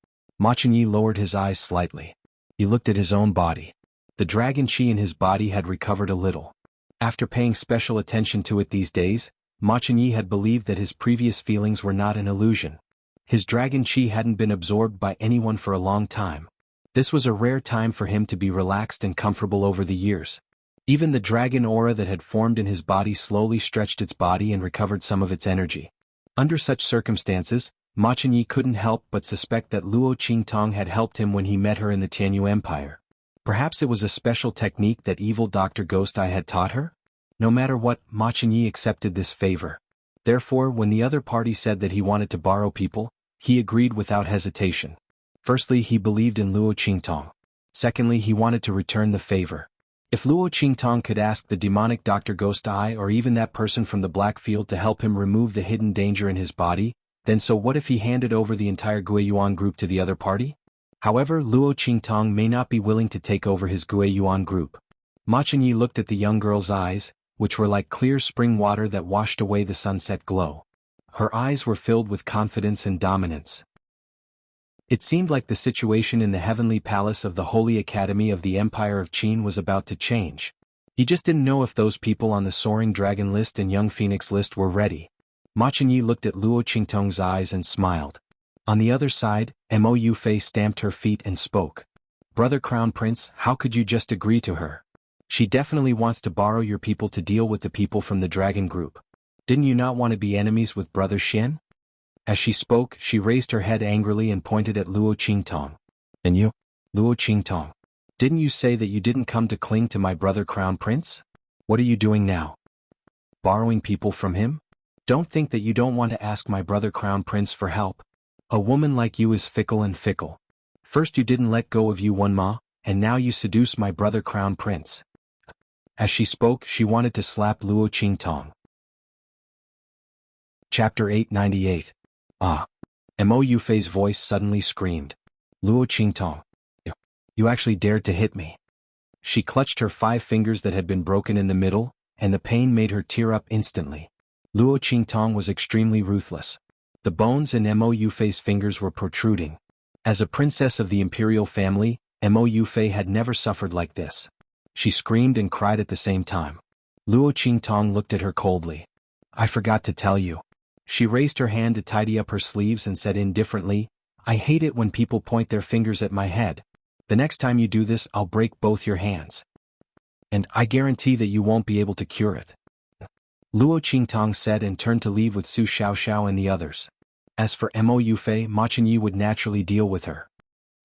Ma Chenyi lowered his eyes slightly. He looked at his own body. The dragon chi in his body had recovered a little. After paying special attention to it these days, Ma Chenyi had believed that his previous feelings were not an illusion. His dragon chi hadn't been absorbed by anyone for a long time. This was a rare time for him to be relaxed and comfortable over the years. Even the dragon aura that had formed in his body slowly stretched its body and recovered some of its energy. Under such circumstances, Ma Chenyi couldn't help but suspect that Luo Qingtong had helped him when he met her in the Tianyu Empire. Perhaps it was a special technique that evil Dr. Ghost Eye had taught her? No matter what, Ma Chenyi accepted this favor. Therefore, when the other party said that he wanted to borrow people, he agreed without hesitation. Firstly, he believed in Luo Qingtong. Secondly, he wanted to return the favor. If Luo Qingtong could ask the demonic Dr. Ghost Eye or even that person from the Black Field to help him remove the hidden danger in his body, then so what if he handed over the entire Guiyuan group to the other party? However, Luo Qingtong may not be willing to take over his Guiyuan group. Ma Chenyi looked at the young girl's eyes, which were like clear spring water that washed away the sunset glow. Her eyes were filled with confidence and dominance. It seemed like the situation in the heavenly palace of the Holy Academy of the Empire of Qin was about to change. He just didn't know if those people on the Soaring Dragon list and Young Phoenix list were ready. Ma Chenyi looked at Luo Qingtong's eyes and smiled. On the other side, Mo Yufei stamped her feet and spoke. "Brother Crown Prince, how could you just agree to her? She definitely wants to borrow your people to deal with the people from the dragon group. Didn't you not want to be enemies with Brother Xian?" As she spoke, she raised her head angrily and pointed at Luo Qingtong. "And you, Luo Qingtong, didn't you say that you didn't come to cling to my brother Crown Prince? What are you doing now? Borrowing people from him? Don't think that you don't want to ask my brother Crown Prince for help. A woman like you is fickle and fickle. First you didn't let go of Yuan Ma, and now you seduce my brother Crown Prince." As she spoke, she wanted to slap Luo Qingtong. Chapter 898. Ah. Mo Yufei's voice suddenly screamed. "Luo Qingtong. You actually dared to hit me." She clutched her 5 fingers that had been broken in the middle, and the pain made her tear up instantly. Luo Qingtong was extremely ruthless. The bones in Mo Yufei's fingers were protruding. As a princess of the imperial family, Mo Yufei had never suffered like this. She screamed and cried at the same time. Luo Qingtong looked at her coldly. "I forgot to tell you." She raised her hand to tidy up her sleeves and said indifferently, "I hate it when people point their fingers at my head. The next time you do this, I'll break both your hands. And I guarantee that you won't be able to cure it." Luo Qingtong said and turned to leave with Su Xiaoxiao and the others. As for Mo Yufei, Ma Chenyi would naturally deal with her.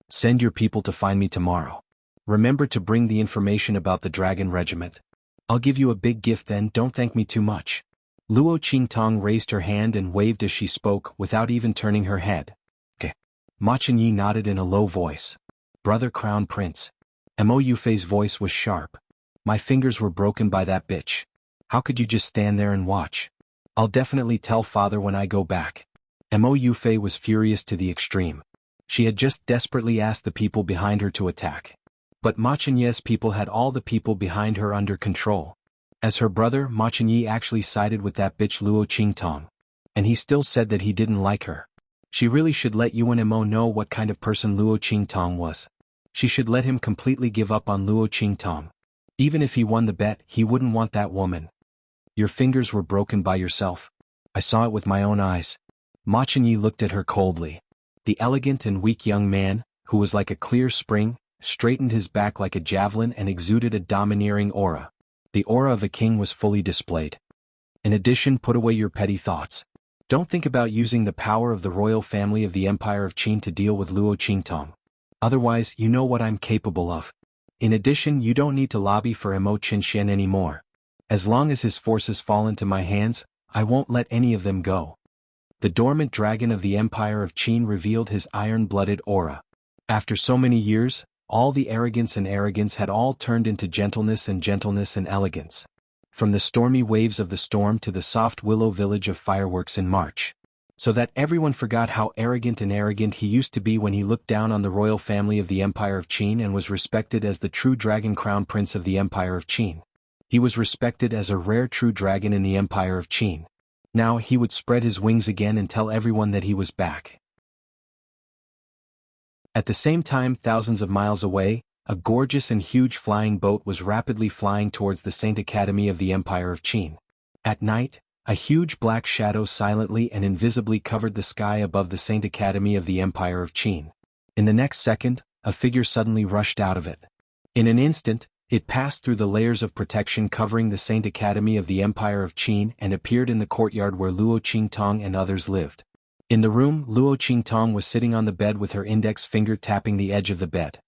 "Send your people to find me tomorrow. Remember to bring the information about the dragon regiment. I'll give you a big gift then, don't thank me too much." Luo Qingtong raised her hand and waved as she spoke without even turning her head. "Okay." Ma Chenyi nodded in a low voice. "Brother Crown Prince." Mo Yufei's voice was sharp. "My fingers were broken by that bitch. How could you just stand there and watch? I'll definitely tell father when I go back." Mo Yufei was furious to the extreme. She had just desperately asked the people behind her to attack. But Ma Chenyi's people had all the people behind her under control. As her brother, Ma Chenyi actually sided with that bitch Luo Qingtong. And he still said that he didn't like her. She really should let Yuan Mo know what kind of person Luo Qingtong was. She should let him completely give up on Luo Qingtong. Even if he won the bet, he wouldn't want that woman. "Your fingers were broken by yourself. I saw it with my own eyes." Ma Chenyi looked at her coldly. The elegant and weak young man, who was like a clear spring, straightened his back like a javelin and exuded a domineering aura. The aura of a king was fully displayed. In addition, put away your petty thoughts. Don't think about using the power of the royal family of the Empire of Qin to deal with Luo Qingtong. Otherwise, you know what I'm capable of. In addition, you don't need to lobby for Mo Qinshan anymore. As long as his forces fall into my hands, I won't let any of them go." The dormant dragon of the Empire of Qin revealed his iron-blooded aura. After so many years, all the arrogance had all turned into gentleness and elegance. From the stormy waves of the storm to the soft willow village of fireworks in March. So that everyone forgot how arrogant he used to be when he looked down on the royal family of the Empire of Qin and was respected as the true dragon crown prince of the Empire of Qin. He was respected as a rare true dragon in the Empire of Qin. Now he would spread his wings again and tell everyone that he was back. At the same time, thousands of miles away, a gorgeous and huge flying boat was rapidly flying towards the Saint Academy of the Empire of Qin. At night, A huge black shadow silently and invisibly covered the sky above the Saint Academy of the Empire of Qin. In the next second, a figure suddenly rushed out of it. In an instant, it passed through the layers of protection covering the Saint Academy of the Empire of Qin and appeared in the courtyard where Luo Qingtong and others lived. In the room, Luo Qingtong was sitting on the bed with her index finger tapping the edge of the bed.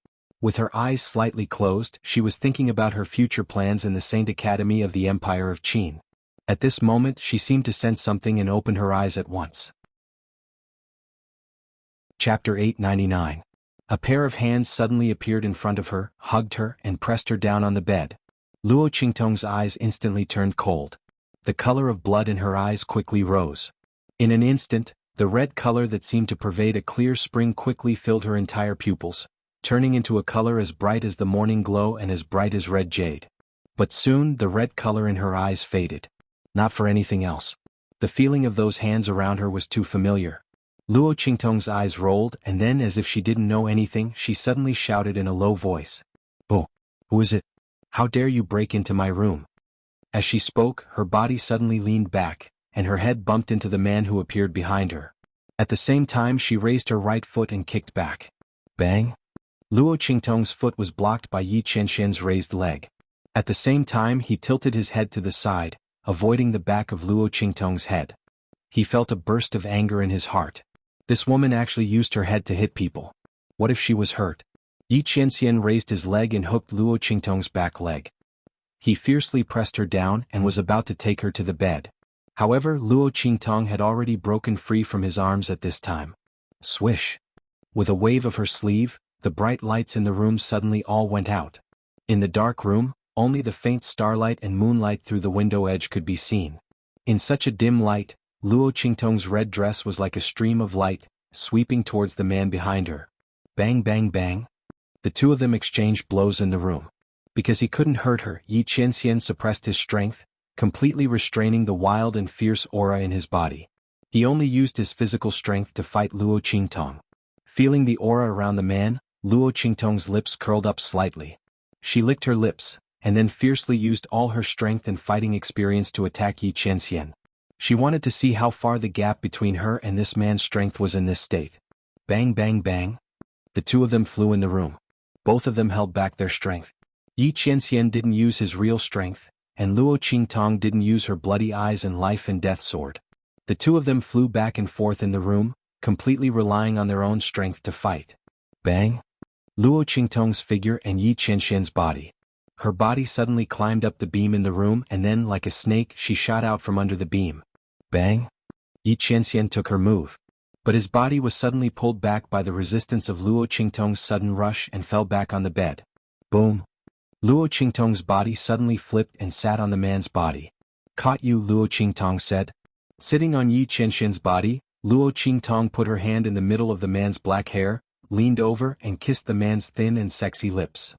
With her eyes slightly closed, she was thinking about her future plans in the Saint Academy of the Empire of Qin. At this moment she seemed to sense something and opened her eyes at once. Chapter 899. A pair of hands suddenly appeared in front of her, hugged her, and pressed her down on the bed. Luo Qingtong's eyes instantly turned cold. The color of blood in her eyes quickly rose. In an instant, the red color that seemed to pervade a clear spring quickly filled her entire pupils, turning into a color as bright as the morning glow and as bright as red jade. But soon the red color in her eyes faded. Not for anything else. The feeling of those hands around her was too familiar. Luo Qingtong's eyes rolled, and then as if she didn't know anything, she suddenly shouted in a low voice. "Oh, who is it? How dare you break into my room?" As she spoke, her body suddenly leaned back, and her head bumped into the man who appeared behind her. At the same time she raised her right foot and kicked back. Bang! Luo Qingtong's foot was blocked by Yi Qianxian's raised leg. At the same time he tilted his head to the side, avoiding the back of Luo Qingtong's head. He felt a burst of anger in his heart. This woman actually used her head to hit people. What if she was hurt? Yi Qianxian raised his leg and hooked Luo Qingtong's back leg. He fiercely pressed her down and was about to take her to the bed. However, Luo Qingtong had already broken free from his arms at this time. Swish! With a wave of her sleeve, the bright lights in the room suddenly all went out. In the dark room, only the faint starlight and moonlight through the window edge could be seen. In such a dim light, Luo Qingtong's red dress was like a stream of light, sweeping towards the man behind her. Bang bang bang. The two of them exchanged blows in the room. Because he couldn't hurt her, Yi Qianxian suppressed his strength, completely restraining the wild and fierce aura in his body. He only used his physical strength to fight Luo Qingtong. Feeling the aura around the man, Luo Qingtong's lips curled up slightly. She licked her lips, and then fiercely used all her strength and fighting experience to attack Yi Qianxian. She wanted to see how far the gap between her and this man's strength was in this state. Bang bang bang. The two of them flew in the room. Both of them held back their strength. Yi Qianxian didn't use his real strength, and Luo Qingtong didn't use her bloody eyes and life and death sword. The two of them flew back and forth in the room, completely relying on their own strength to fight. Bang! Luo Qingtong's figure and Yi Qianxian's body. Her body suddenly climbed up the beam in the room and then, like a snake, she shot out from under the beam. Bang! Yi Qianxian took her move. But his body was suddenly pulled back by the resistance of Luo Qingtong's sudden rush and fell back on the bed. Boom! Luo Qingtong's body suddenly flipped and sat on the man's body. Caught you, Luo Qingtong said. Sitting on Yi Qianxian's body, Luo Qingtong put her hand in the middle of the man's black hair, leaned over and kissed the man's thin and sexy lips.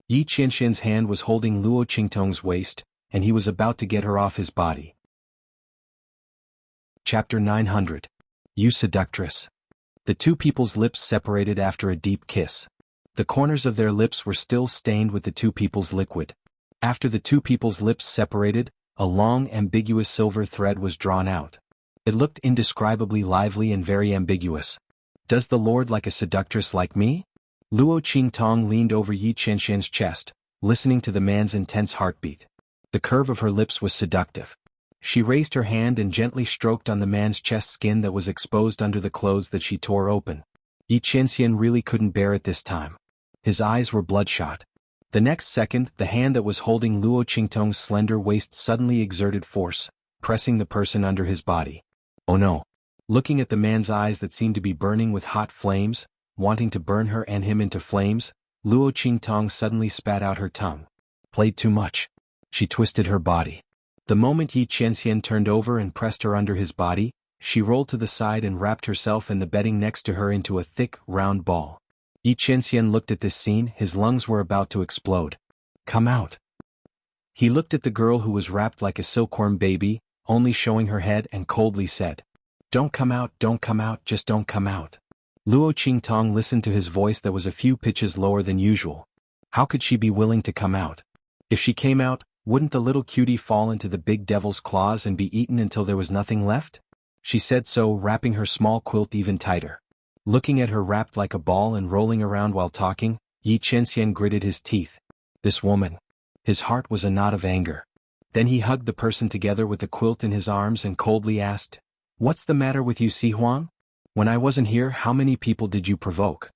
Yi Qianxian's hand was holding Luo Qingtong's waist, and he was about to get her off his body. Chapter 900. You seductress. The two people's lips separated after a deep kiss. The corners of their lips were still stained with the two people's liquid. After the two people's lips separated, a long, ambiguous silver thread was drawn out. It looked indescribably lively and very ambiguous. Does the Lord like a seductress like me? Luo Qingtong leaned over Yi Qianxian's chest, listening to the man's intense heartbeat. The curve of her lips was seductive. She raised her hand and gently stroked on the man's chest skin that was exposed under the clothes that she tore open. Yi Qianxian really couldn't bear it this time. His eyes were bloodshot. The next second, the hand that was holding Luo Qingtong's slender waist suddenly exerted force, pressing the person under his body. Oh no! Looking at the man's eyes that seemed to be burning with hot flames, wanting to burn her and him into flames, Luo Qingtong suddenly spat out her tongue. Played too much. She twisted her body. The moment Yi Qianxian turned over and pressed her under his body, she rolled to the side and wrapped herself and the bedding next to her into a thick, round ball. Yi Qianxian looked at this scene, his lungs were about to explode. Come out. He looked at the girl who was wrapped like a silkworm baby, only showing her head, and coldly said, don't come out, just don't come out. Luo Qingtong listened to his voice that was a few pitches lower than usual. How could she be willing to come out? If she came out, Wouldn't the little cutie fall into the big devil's claws and be eaten until there was nothing left? She said so, wrapping her small quilt even tighter. Looking at her wrapped like a ball and rolling around while talking, Xianxia gritted his teeth. This woman. His heart was a knot of anger. Then he hugged the person together with the quilt in his arms and coldly asked, "What's the matter with you, xuanhuan? When I wasn't here, how many people did you provoke?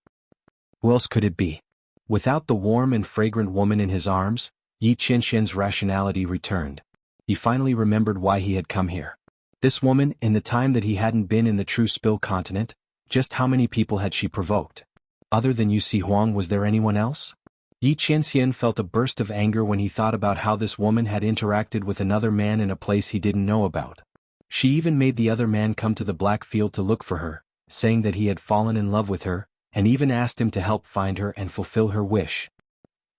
Who else could it be?" Without the warm and fragrant woman in his arms, Xianxia's rationality returned. He finally remembered why he had come here. This woman, in the time that he hadn't been in the true Spill continent, just how many people had she provoked? Other than Yu Huang, was there anyone else? Xianxia felt a burst of anger when he thought about how this woman had interacted with another man in a place he didn't know about. She even made the other man come to the Black Field to look for her, saying that he had fallen in love with her, and even asked him to help find her and fulfill her wish.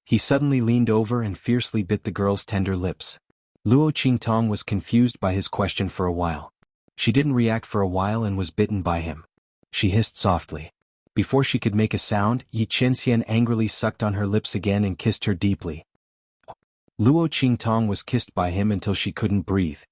He suddenly leaned over and fiercely bit the girl's tender lips. Luo Qingtong was confused by his question for a while. She didn't react for a while and was bitten by him. She hissed softly. Before she could make a sound, Xianxia angrily sucked on her lips again and kissed her deeply. Luo Qingtong was kissed by him until she couldn't breathe.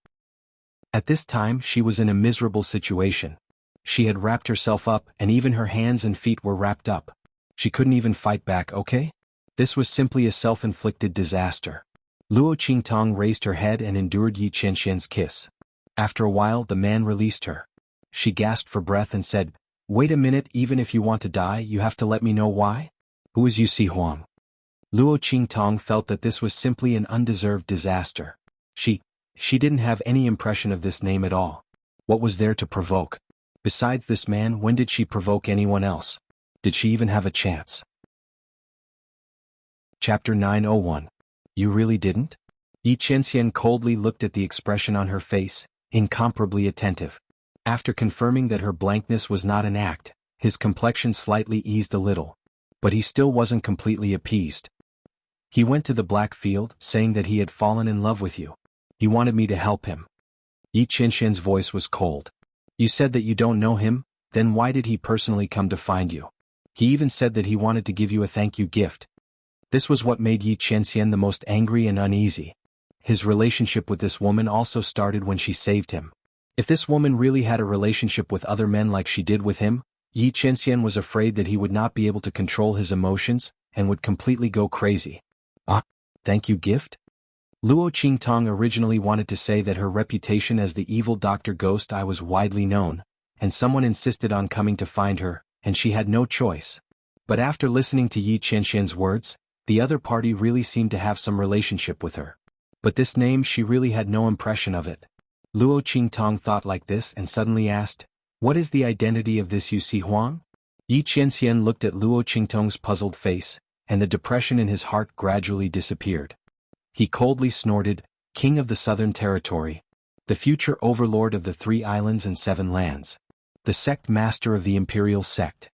At this time she was in a miserable situation. She had wrapped herself up and even her hands and feet were wrapped up. She couldn't even fight back, okay? This was simply a self-inflicted disaster. Luo Qingtong raised her head and endured Xianxia's kiss. After a while the man released her. She gasped for breath and said, "Wait a minute, even if you want to die, you have to let me know why? Who is Yu Huang?" Luo Qingtong felt that this was simply an undeserved disaster. She didn't have any impression of this name at all. What was there to provoke? Besides this man, when did she provoke anyone else? Did she even have a chance? Chapter 901. You really didn't? Xianxia coldly looked at the expression on her face, incomparably attentive. After confirming that her blankness was not an act, his complexion slightly eased a little. But he still wasn't completely appeased. He went to the Black Field, saying that he had fallen in love with you. He wanted me to help him. Xianxia's voice was cold. You said that you don't know him, then why did he personally come to find you? He even said that he wanted to give you a thank you gift. This was what made Xianxia the most angry and uneasy. His relationship with this woman also started when she saved him. If this woman really had a relationship with other men like she did with him, Xianxia was afraid that he would not be able to control his emotions and would completely go crazy. Ah, thank you gift? Luo Qingtong originally wanted to say that her reputation as the evil Dr. Ghost Eye was widely known, and someone insisted on coming to find her, and she had no choice. But after listening to Xianxia's words, the other party really seemed to have some relationship with her. But this name, she really had no impression of it. Luo Qingtong thought like this and suddenly asked, "What is the identity of this Yu Huang?" Xianxia looked at Luo Qingtong's puzzled face, and the depression in his heart gradually disappeared. He coldly snorted, "King of the Southern Territory, the future overlord of the 3 islands and 7 lands, the sect master of the imperial sect."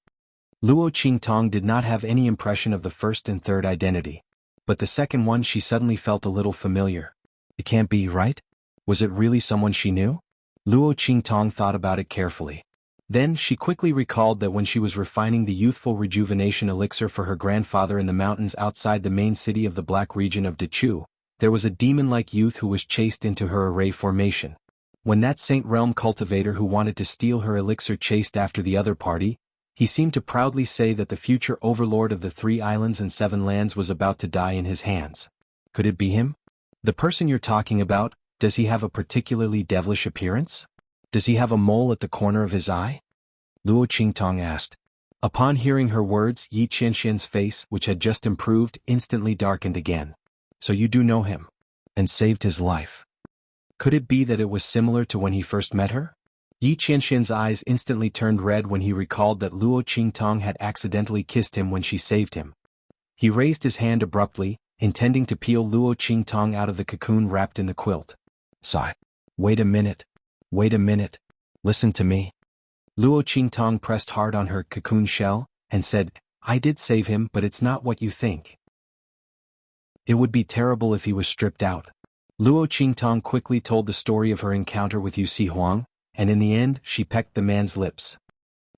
Luo Qingtong did not have any impression of the first and third identity. But the second one she suddenly felt a little familiar. It can't be, right? Was it really someone she knew? Luo Qingtong thought about it carefully. Then she quickly recalled that when she was refining the youthful rejuvenation elixir for her grandfather in the mountains outside the main city of the Black region of Dechu, there was a demon-like youth who was chased into her array formation. When that Saint Realm cultivator who wanted to steal her elixir chased after the other party, he seemed to proudly say that the future overlord of the 3 islands and 7 lands was about to die in his hands. Could it be him? The person you're talking about, does he have a particularly devilish appearance? Does he have a mole at the corner of his eye? Luo Qingtong asked. Upon hearing her words, Xianxia's face, which had just improved, instantly darkened again. So you do know him? And saved his life. Could it be that it was similar to when he first met her? Xianxia's eyes instantly turned red when he recalled that Luo Qingtong had accidentally kissed him when she saved him. He raised his hand abruptly, intending to peel Luo Qingtong out of the cocoon wrapped in the quilt. Sigh. Wait a minute. Listen to me. Luo Qingtong pressed hard on her cocoon shell, and said, I did save him, but it's not what you think. It would be terrible if he was stripped out. Luo Qingtong quickly told the story of her encounter with Yu Huang, and in the end, she pecked the man's lips.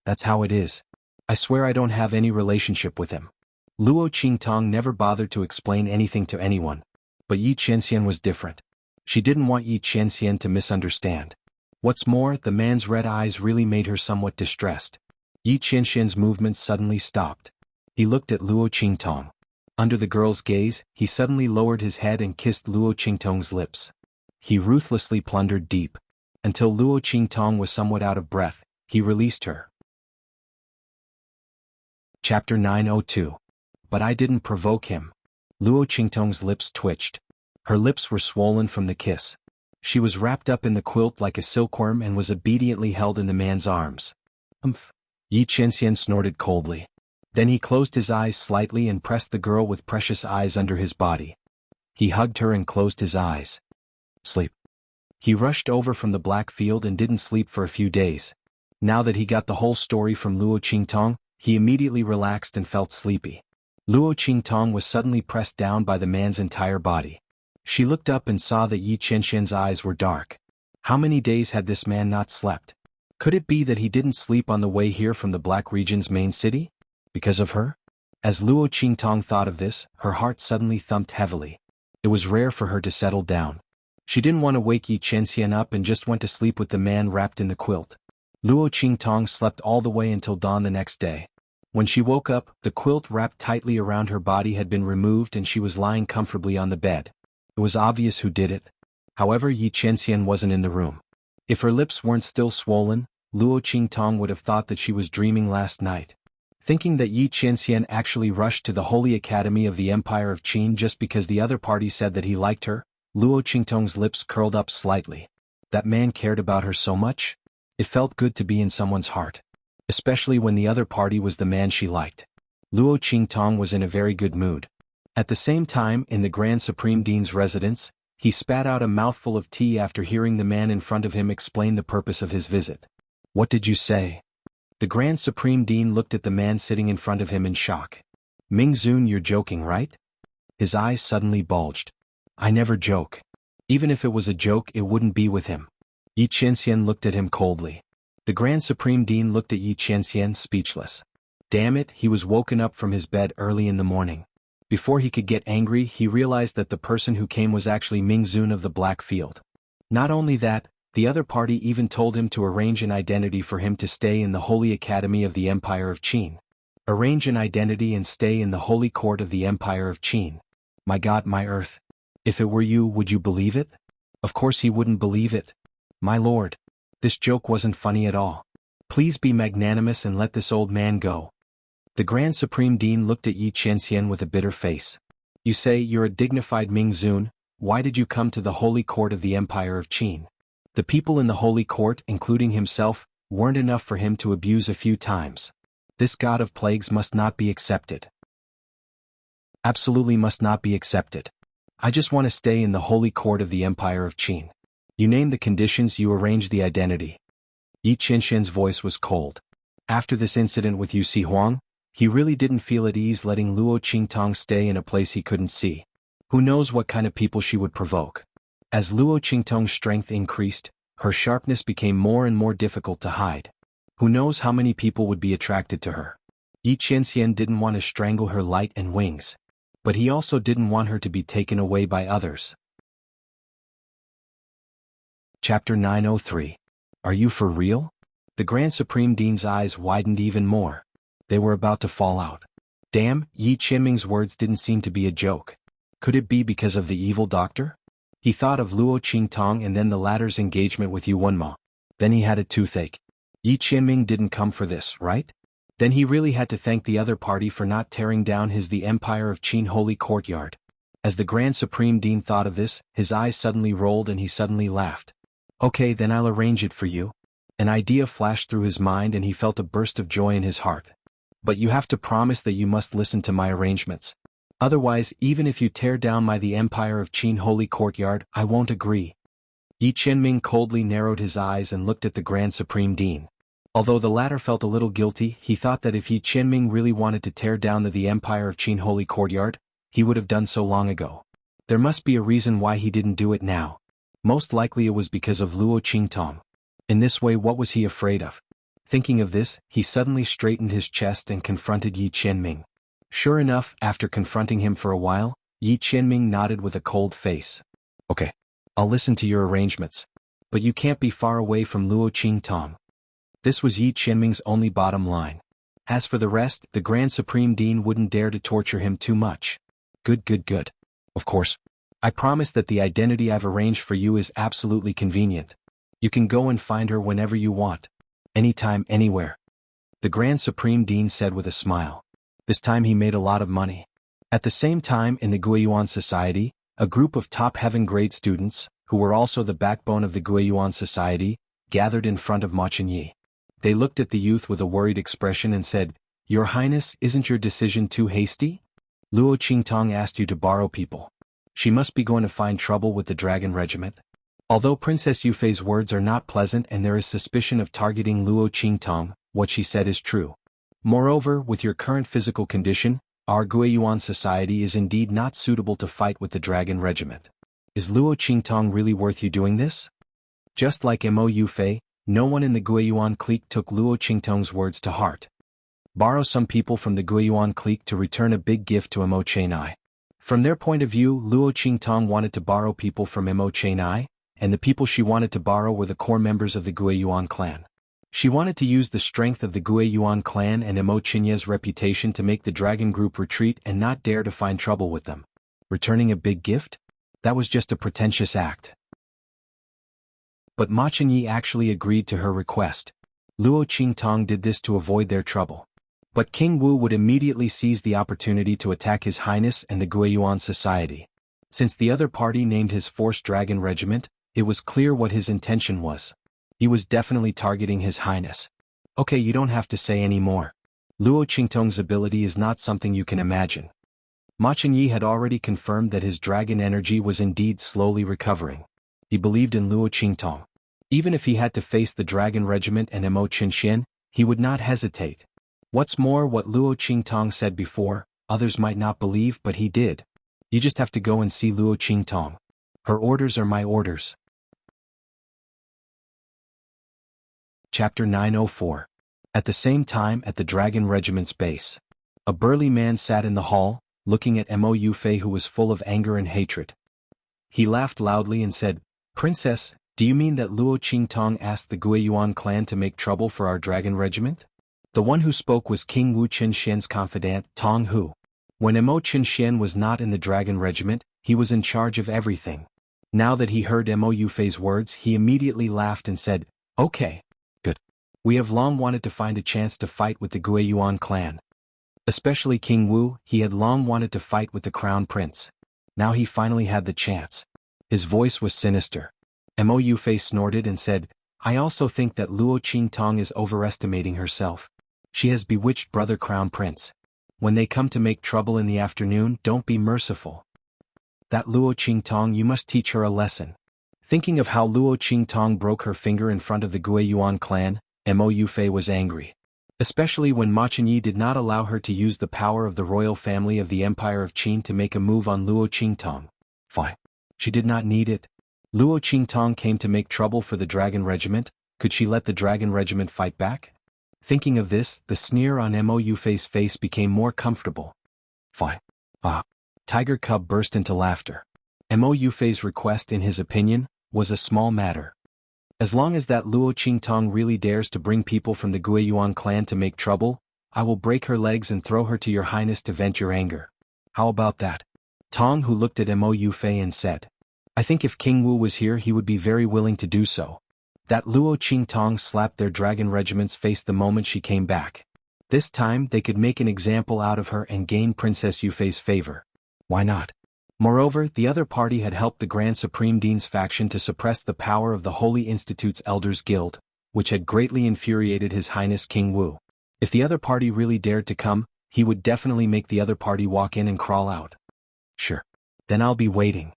That's how it is. I swear I don't have any relationship with him. Luo Qingtong never bothered to explain anything to anyone. But Yi Qianxian was different. She didn't want Yi Qianxian to misunderstand. What's more, the man's red eyes really made her somewhat distressed. Yi Qianxian's movements suddenly stopped. He looked at Luo Qingtong. Under the girl's gaze, he suddenly lowered his head and kissed Luo Qingtong's lips. He ruthlessly plundered deep. Until Luo Qingtong was somewhat out of breath, he released her. Chapter 902. But I didn't provoke him. Luo Qingtong's lips twitched. Her lips were swollen from the kiss. She was wrapped up in the quilt like a silkworm and was obediently held in the man's arms. Umph. Yi Qianxian snorted coldly. Then he closed his eyes slightly and pressed the girl with precious eyes under his body. He hugged her and closed his eyes. Sleep. He rushed over from the black field and didn't sleep for a few days. Now that he got the whole story from Luo Qingtong, he immediately relaxed and felt sleepy. Luo Qingtong was suddenly pressed down by the man's entire body. She looked up and saw that Yi Qianxian's eyes were dark. How many days had this man not slept? Could it be that he didn't sleep on the way here from the Black Region's main city? Because of her? As Luo Qingtong thought of this, her heart suddenly thumped heavily. It was rare for her to settle down. She didn't want to wake Yi Qianxian up and just went to sleep with the man wrapped in the quilt. Luo Qingtong slept all the way until dawn the next day. When she woke up, the quilt wrapped tightly around her body had been removed and she was lying comfortably on the bed. It was obvious who did it. However, Yi Qianxian wasn't in the room. If her lips weren't still swollen, Luo Qingtong would have thought that she was dreaming last night. Thinking that Yi Qianxian actually rushed to the Holy Academy of the Empire of Qin just because the other party said that he liked her, Luo Qingtong's lips curled up slightly. That man cared about her so much? It felt good to be in someone's heart. Especially when the other party was the man she liked. Luo Qingtong was in a very good mood. At the same time, in the Grand Supreme Dean's residence, he spat out a mouthful of tea after hearing the man in front of him explain the purpose of his visit. What did you say? The Grand Supreme Dean looked at the man sitting in front of him in shock. Ming Zun, you're joking, right? His eyes suddenly bulged. I never joke. Even if it was a joke, it wouldn't be with him. Yi Qianxian looked at him coldly. The Grand Supreme Dean looked at Yi Qianxian speechless. Damn it, he was woken up from his bed early in the morning. Before he could get angry, he realized that the person who came was actually Ming Zun of the Black Field. Not only that, the other party even told him to arrange an identity for him to stay in the Holy Academy of the Empire of Qin. Arrange an identity and stay in the Holy Court of the Empire of Qin. My God, my earth. If it were you, would you believe it? Of course he wouldn't believe it. My lord. This joke wasn't funny at all. Please be magnanimous and let this old man go. The Grand Supreme Dean looked at Yi Qianxian with a bitter face. You say you're a dignified Ming Zun, why did you come to the Holy Court of the Empire of Qin? The people in the Holy Court, including himself, weren't enough for him to abuse a few times. This god of plagues must not be accepted. Absolutely must not be accepted. I just want to stay in the Holy Court of the Empire of Qin. You name the conditions, you arrange the identity. Yi Qianxian's voice was cold. After this incident with xuanhuan, he really didn't feel at ease letting Luo Qingtong stay in a place he couldn't see. Who knows what kind of people she would provoke. As Luo Qingtong's strength increased, her sharpness became more and more difficult to hide. Who knows how many people would be attracted to her. Yi Qianxian didn't want to strangle her light and wings. But he also didn't want her to be taken away by others. Chapter 903. Are you for real? The Grand Supreme Dean's eyes widened even more. They were about to fall out. Damn, Yi Qianming's words didn't seem to be a joke. Could it be because of the evil doctor? He thought of Luo Qingtong and then the latter's engagement with Yuanma. Then he had a toothache. Yi Qianming didn't come for this, right? Then he really had to thank the other party for not tearing down the Empire of Qin Holy Courtyard. As the Grand Supreme Dean thought of this, his eyes suddenly rolled and he suddenly laughed. Okay, then I'll arrange it for you. An idea flashed through his mind and he felt a burst of joy in his heart. But you have to promise that you must listen to my arrangements. Otherwise, even if you tear down the Empire of Qin Holy Courtyard, I won't agree. Yi Qianming coldly narrowed his eyes and looked at the Grand Supreme Dean. Although the latter felt a little guilty, he thought that if Yi Qianming really wanted to tear down the Empire of Qin Holy Courtyard, he would have done so long ago. There must be a reason why he didn't do it now. Most likely it was because of Luo Qingtong. In this way, what was he afraid of? Thinking of this, he suddenly straightened his chest and confronted Yi Qianming. Sure enough, after confronting him for a while, Yi Qianming nodded with a cold face. Okay. I'll listen to your arrangements. But you can't be far away from Luo Qingtong. This was Yi Qianming's only bottom line. As for the rest, the Grand Supreme Dean wouldn't dare to torture him too much. Good. Of course. I promise that the identity I've arranged for you is absolutely convenient. You can go and find her whenever you want. Anytime, anywhere. The Grand Supreme Dean said with a smile. This time he made a lot of money. At the same time in the Guiyuan Society, a group of top heaven-grade students, who were also the backbone of the Guiyuan Society, gathered in front of Ma Chenyi. They looked at the youth with a worried expression and said, "Your Highness, isn't your decision too hasty? Luo Qingtong asked you to borrow people. She must be going to find trouble with the Dragon Regiment." Although Princess Yufei's words are not pleasant and there is suspicion of targeting Luo Qingtong, what she said is true. Moreover, with your current physical condition, our Guiyuan Society is indeed not suitable to fight with the Dragon Regiment. Is Luo Qingtong really worth you doing this? Just like Mo Yufei, no one in the Guiyuan clique took Luo Qingtong's words to heart. Borrow some people from the Guiyuan clique to return a big gift to Mo Chenai. From their point of view, Luo Qingtong wanted to borrow people from Mo Chenai, and the people she wanted to borrow were the core members of the Guiyuan clan. She wanted to use the strength of the Guiyuan clan and Mo Chenye's reputation to make the dragon group retreat and not dare to find trouble with them. Returning a big gift? That was just a pretentious act. But Ma Chenyi actually agreed to her request. Luo Qingtong did this to avoid their trouble. But King Wu would immediately seize the opportunity to attack His Highness and the Guiyuan Society. Since the other party named his force Dragon Regiment, it was clear what his intention was. He was definitely targeting His Highness. Okay, you don't have to say any more. Luo Qingtong's ability is not something you can imagine. Ma Chenyi had already confirmed that his dragon energy was indeed slowly recovering. He believed in Luo Qingtong. Even if he had to face the Dragon Regiment and Mo Chenxian, he would not hesitate. What's more, what Luo Qingtong said before, others might not believe but he did. You just have to go and see Luo Qingtong. Her orders are my orders. Chapter 904. At the same time at the Dragon Regiment's base. A burly man sat in the hall, looking at Mo Yufei who was full of anger and hatred. He laughed loudly and said, "Princess, do you mean that Luo Qingtong asked the Guiyuan clan to make trouble for our Dragon Regiment?" The one who spoke was King Wu Chenxian's confidant, Tong Hu. When Mo Chenxian was not in the Dragon Regiment, he was in charge of everything. Now that he heard Mo Yufei's words, he immediately laughed and said, "Okay. Good. We have long wanted to find a chance to fight with the Guiyuan clan. Especially King Wu, he had long wanted to fight with the Crown Prince. Now he finally had the chance." His voice was sinister. Mo Yufei snorted and said, "I also think that Luo Qingtong is overestimating herself. She has bewitched Brother Crown Prince. When they come to make trouble in the afternoon, don't be merciful. That Luo Qingtong, you must teach her a lesson." Thinking of how Luo Qingtong broke her finger in front of the Guiyuan clan, Mo Yufei was angry. Especially when Ma Chenyi did not allow her to use the power of the royal family of the Empire of Qin to make a move on Luo Qingtong. Fine. She did not need it. Luo Qingtong came to make trouble for the Dragon Regiment. Could she let the Dragon Regiment fight back? Thinking of this, the sneer on Mo Yufei's face became more comfortable. Fine. Tiger Cub burst into laughter. Mo Yufei's request, in his opinion, was a small matter. As long as that Luo Qingtong really dares to bring people from the Guiyuan clan to make trouble, I will break her legs and throw her to your highness to vent your anger. How about that? Tong Hu looked at Mo Yufei and said, "I think if King Wu was here he would be very willing to do so." That Luo Qingtong slapped their Dragon Regiment's face the moment she came back. This time they could make an example out of her and gain Princess Yufei's favor. Why not? Moreover, the other party had helped the Grand Supreme Dean's faction to suppress the power of the Holy Institute's Elders Guild, which had greatly infuriated His Highness King Wu. If the other party really dared to come, he would definitely make the other party walk in and crawl out. Sure. Then I'll be waiting.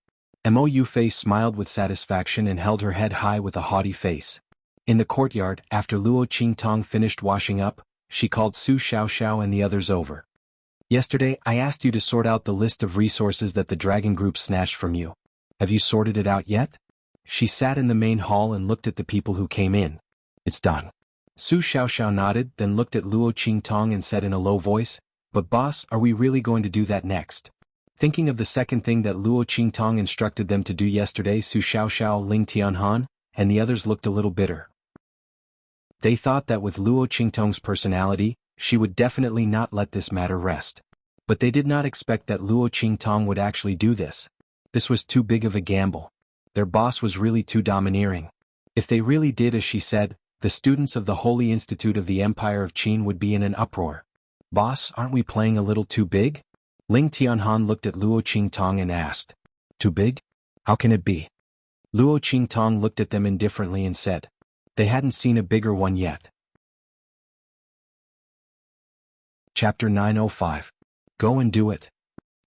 Mo Yufei smiled with satisfaction and held her head high with a haughty face. In the courtyard, after Luo Qingtong finished washing up, she called Su Xiaoxiao and the others over. "Yesterday, I asked you to sort out the list of resources that the Dragon Group snatched from you. Have you sorted it out yet?" She sat in the main hall and looked at the people who came in. "It's done." Su Xiaoxiao nodded, then looked at Luo Qingtong and said in a low voice, "But boss, are we really going to do that next?" Thinking of the second thing that Luo Qingtong instructed them to do yesterday, Su Xiaoxiao Ling Tianhan, and the others looked a little bitter. They thought that with Luo Qingtong's personality, she would definitely not let this matter rest. But they did not expect that Luo Qingtong would actually do this. This was too big of a gamble. Their boss was really too domineering. If they really did as she said, the students of the Holy Institute of the Empire of Qin would be in an uproar. Boss, aren't we playing a little too big? Ling Tianhan looked at Luo Qingtong and asked. Too big? How can it be? Luo Qingtong looked at them indifferently and said. They hadn't seen a bigger one yet. Chapter 905. Go and do it.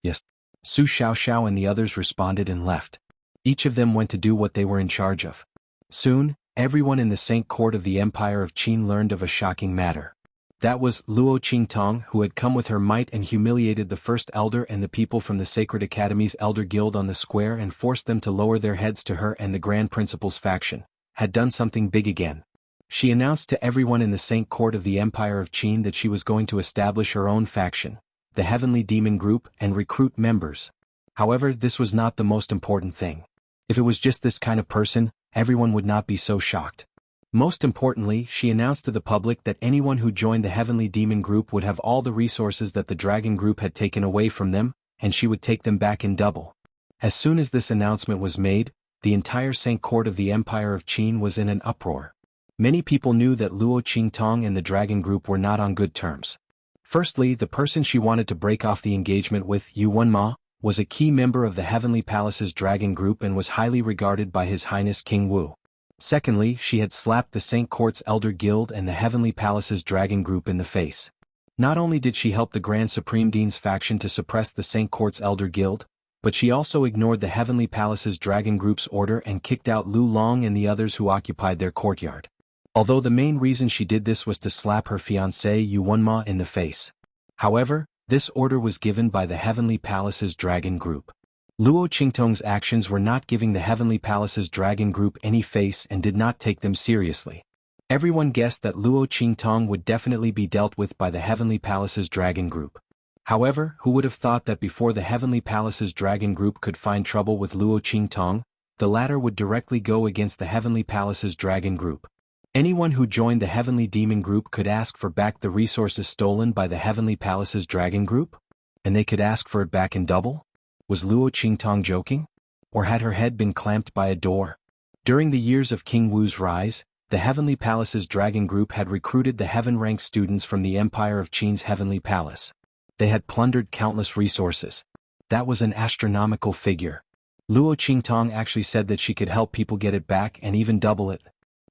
Yes. Su Xiaoxiao and the others responded and left. Each of them went to do what they were in charge of. Soon, everyone in the Saint Court of the Empire of Qin learned of a shocking matter. That was Luo Qingtong, who had come with her might and humiliated the First Elder and the people from the Sacred Academy's Elder Guild on the square and forced them to lower their heads to her and the Grand Principal's faction, had done something big again. She announced to everyone in the Saint Court of the Empire of Qin that she was going to establish her own faction, the Heavenly Demon Group, and recruit members. However, this was not the most important thing. If it was just this kind of person, everyone would not be so shocked. Most importantly, she announced to the public that anyone who joined the Heavenly Demon Group would have all the resources that the Dragon Group had taken away from them, and she would take them back in double. As soon as this announcement was made, the entire Saint Court of the Empire of Qin was in an uproar. Many people knew that Luo Qingtong and the Dragon Group were not on good terms. Firstly, the person she wanted to break off the engagement with, Xuanhuan, was a key member of the Heavenly Palace's Dragon Group and was highly regarded by His Highness King Wu. Secondly, she had slapped the Saint Court's Elder Guild and the Heavenly Palace's Dragon Group in the face. Not only did she help the Grand Supreme Dean's faction to suppress the Saint Court's Elder Guild, but she also ignored the Heavenly Palace's Dragon Group's order and kicked out Lu Long and the others who occupied their courtyard. Although the main reason she did this was to slap her fiancé Xuanhuan in the face. However, this order was given by the Heavenly Palace's Dragon Group. Luo Qingtong's actions were not giving the Heavenly Palace's Dragon Group any face and did not take them seriously. Everyone guessed that Luo Qingtong would definitely be dealt with by the Heavenly Palace's Dragon Group. However, who would have thought that before the Heavenly Palace's Dragon Group could find trouble with Luo Qingtong, the latter would directly go against the Heavenly Palace's Dragon Group. Anyone who joined the Heavenly Demon Group could ask for back the resources stolen by the Heavenly Palace's Dragon Group? And they could ask for it back in double? Was Luo Qingtong joking? Or had her head been clamped by a door? During the years of King Wu's rise, the Heavenly Palace's Dragon Group had recruited the heaven-ranked students from the Empire of Qin's Heavenly Palace. They had plundered countless resources. That was an astronomical figure. Luo Qingtong actually said that she could help people get it back and even double it.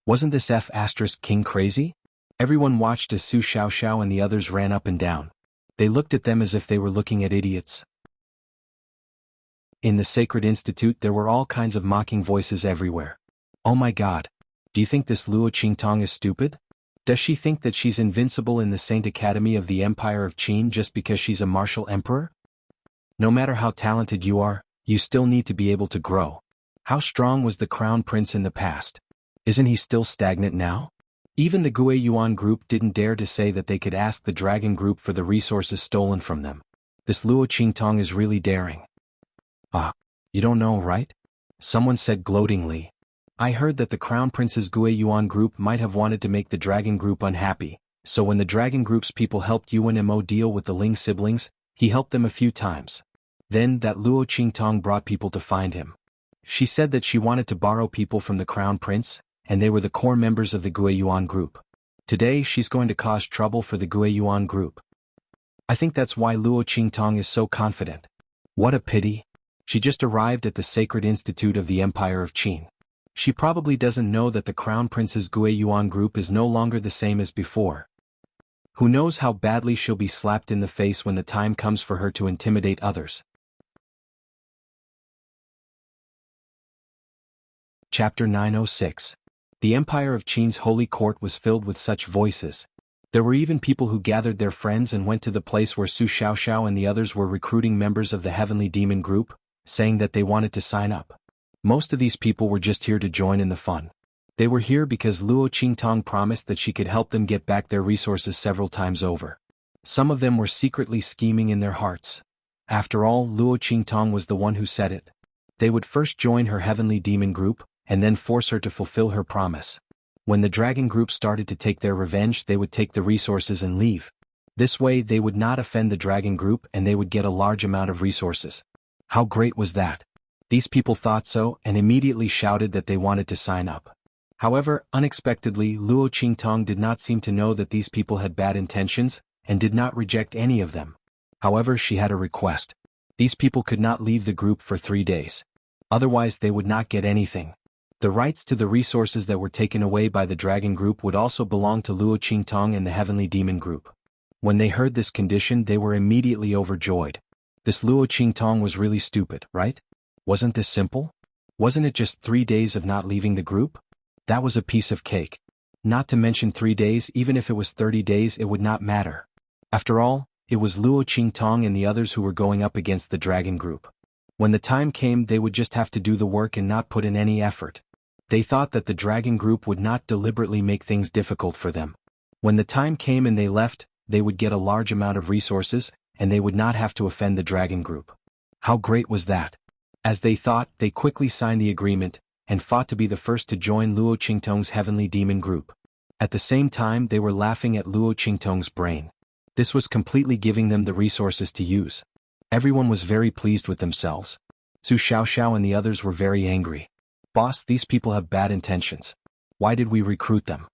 Wasn't this King crazy? Everyone watched as Su Xiaoxiao and the others ran up and down. They looked at them as if they were looking at idiots. In the Sacred Institute there were all kinds of mocking voices everywhere. Oh my god. Do you think this Luo Qingtong is stupid? Does she think that she's invincible in the Saint Academy of the Empire of Qin just because she's a martial emperor? No matter how talented you are, you still need to be able to grow. How strong was the Crown Prince in the past? Isn't he still stagnant now? Even the Guiyuan group didn't dare to say that they could ask the Dragon Group for the resources stolen from them. This Luo Qingtong is really daring. Ah, you don't know, right? Someone said gloatingly. I heard that the Crown Prince's Guiyuan group might have wanted to make the Dragon Group unhappy, so when the Dragon Group's people helped Yuan Mo deal with the Ling siblings, he helped them a few times. Then that Luo Qingtong brought people to find him. She said that she wanted to borrow people from the Crown Prince, and they were the core members of the Guiyuan group. Today she's going to cause trouble for the Guiyuan group. I think that's why Luo Qingtong is so confident. What a pity. She just arrived at the Sacred Institute of the Empire of Qin. She probably doesn't know that the Crown Prince's Guiyuan group is no longer the same as before. Who knows how badly she'll be slapped in the face when the time comes for her to intimidate others. Chapter 906. The Empire of Qin's Holy Court was filled with such voices. There were even people who gathered their friends and went to the place where Su Xiaoxiao and the others were recruiting members of the Heavenly Demon Group, saying that they wanted to sign up. Most of these people were just here to join in the fun. They were here because Luo Qingtong promised that she could help them get back their resources several times over. Some of them were secretly scheming in their hearts. After all, Luo Qingtong was the one who said it. They would first join her heavenly demon group, and then force her to fulfill her promise. When the dragon group started to take their revenge, they would take the resources and leave. This way they would not offend the dragon group and they would get a large amount of resources. How great was that? These people thought so and immediately shouted that they wanted to sign up. However, unexpectedly, Luo Qingtong did not seem to know that these people had bad intentions, and did not reject any of them. However, she had a request. These people could not leave the group for 3 days. Otherwise they would not get anything. The rights to the resources that were taken away by the dragon group would also belong to Luo Qingtong and the heavenly demon group. When they heard this condition, they were immediately overjoyed. This Luo Qingtong was really stupid, right? Wasn't this simple? Wasn't it just 3 days of not leaving the group? That was a piece of cake. Not to mention 3 days, even if it was 30 days it would not matter. After all, it was Luo Qingtong and the others who were going up against the dragon group. When the time came, they would just have to do the work and not put in any effort. They thought that the dragon group would not deliberately make things difficult for them. When the time came and they left, they would get a large amount of resources, and they would not have to offend the dragon group. How great was that? As they thought, they quickly signed the agreement, and fought to be the first to join Luo Qingtong's heavenly demon group. At the same time, they were laughing at Luo Qingtong's brain. This was completely giving them the resources to use. Everyone was very pleased with themselves. Su Xiaoxiao and the others were very angry. Boss, these people have bad intentions. Why did we recruit them?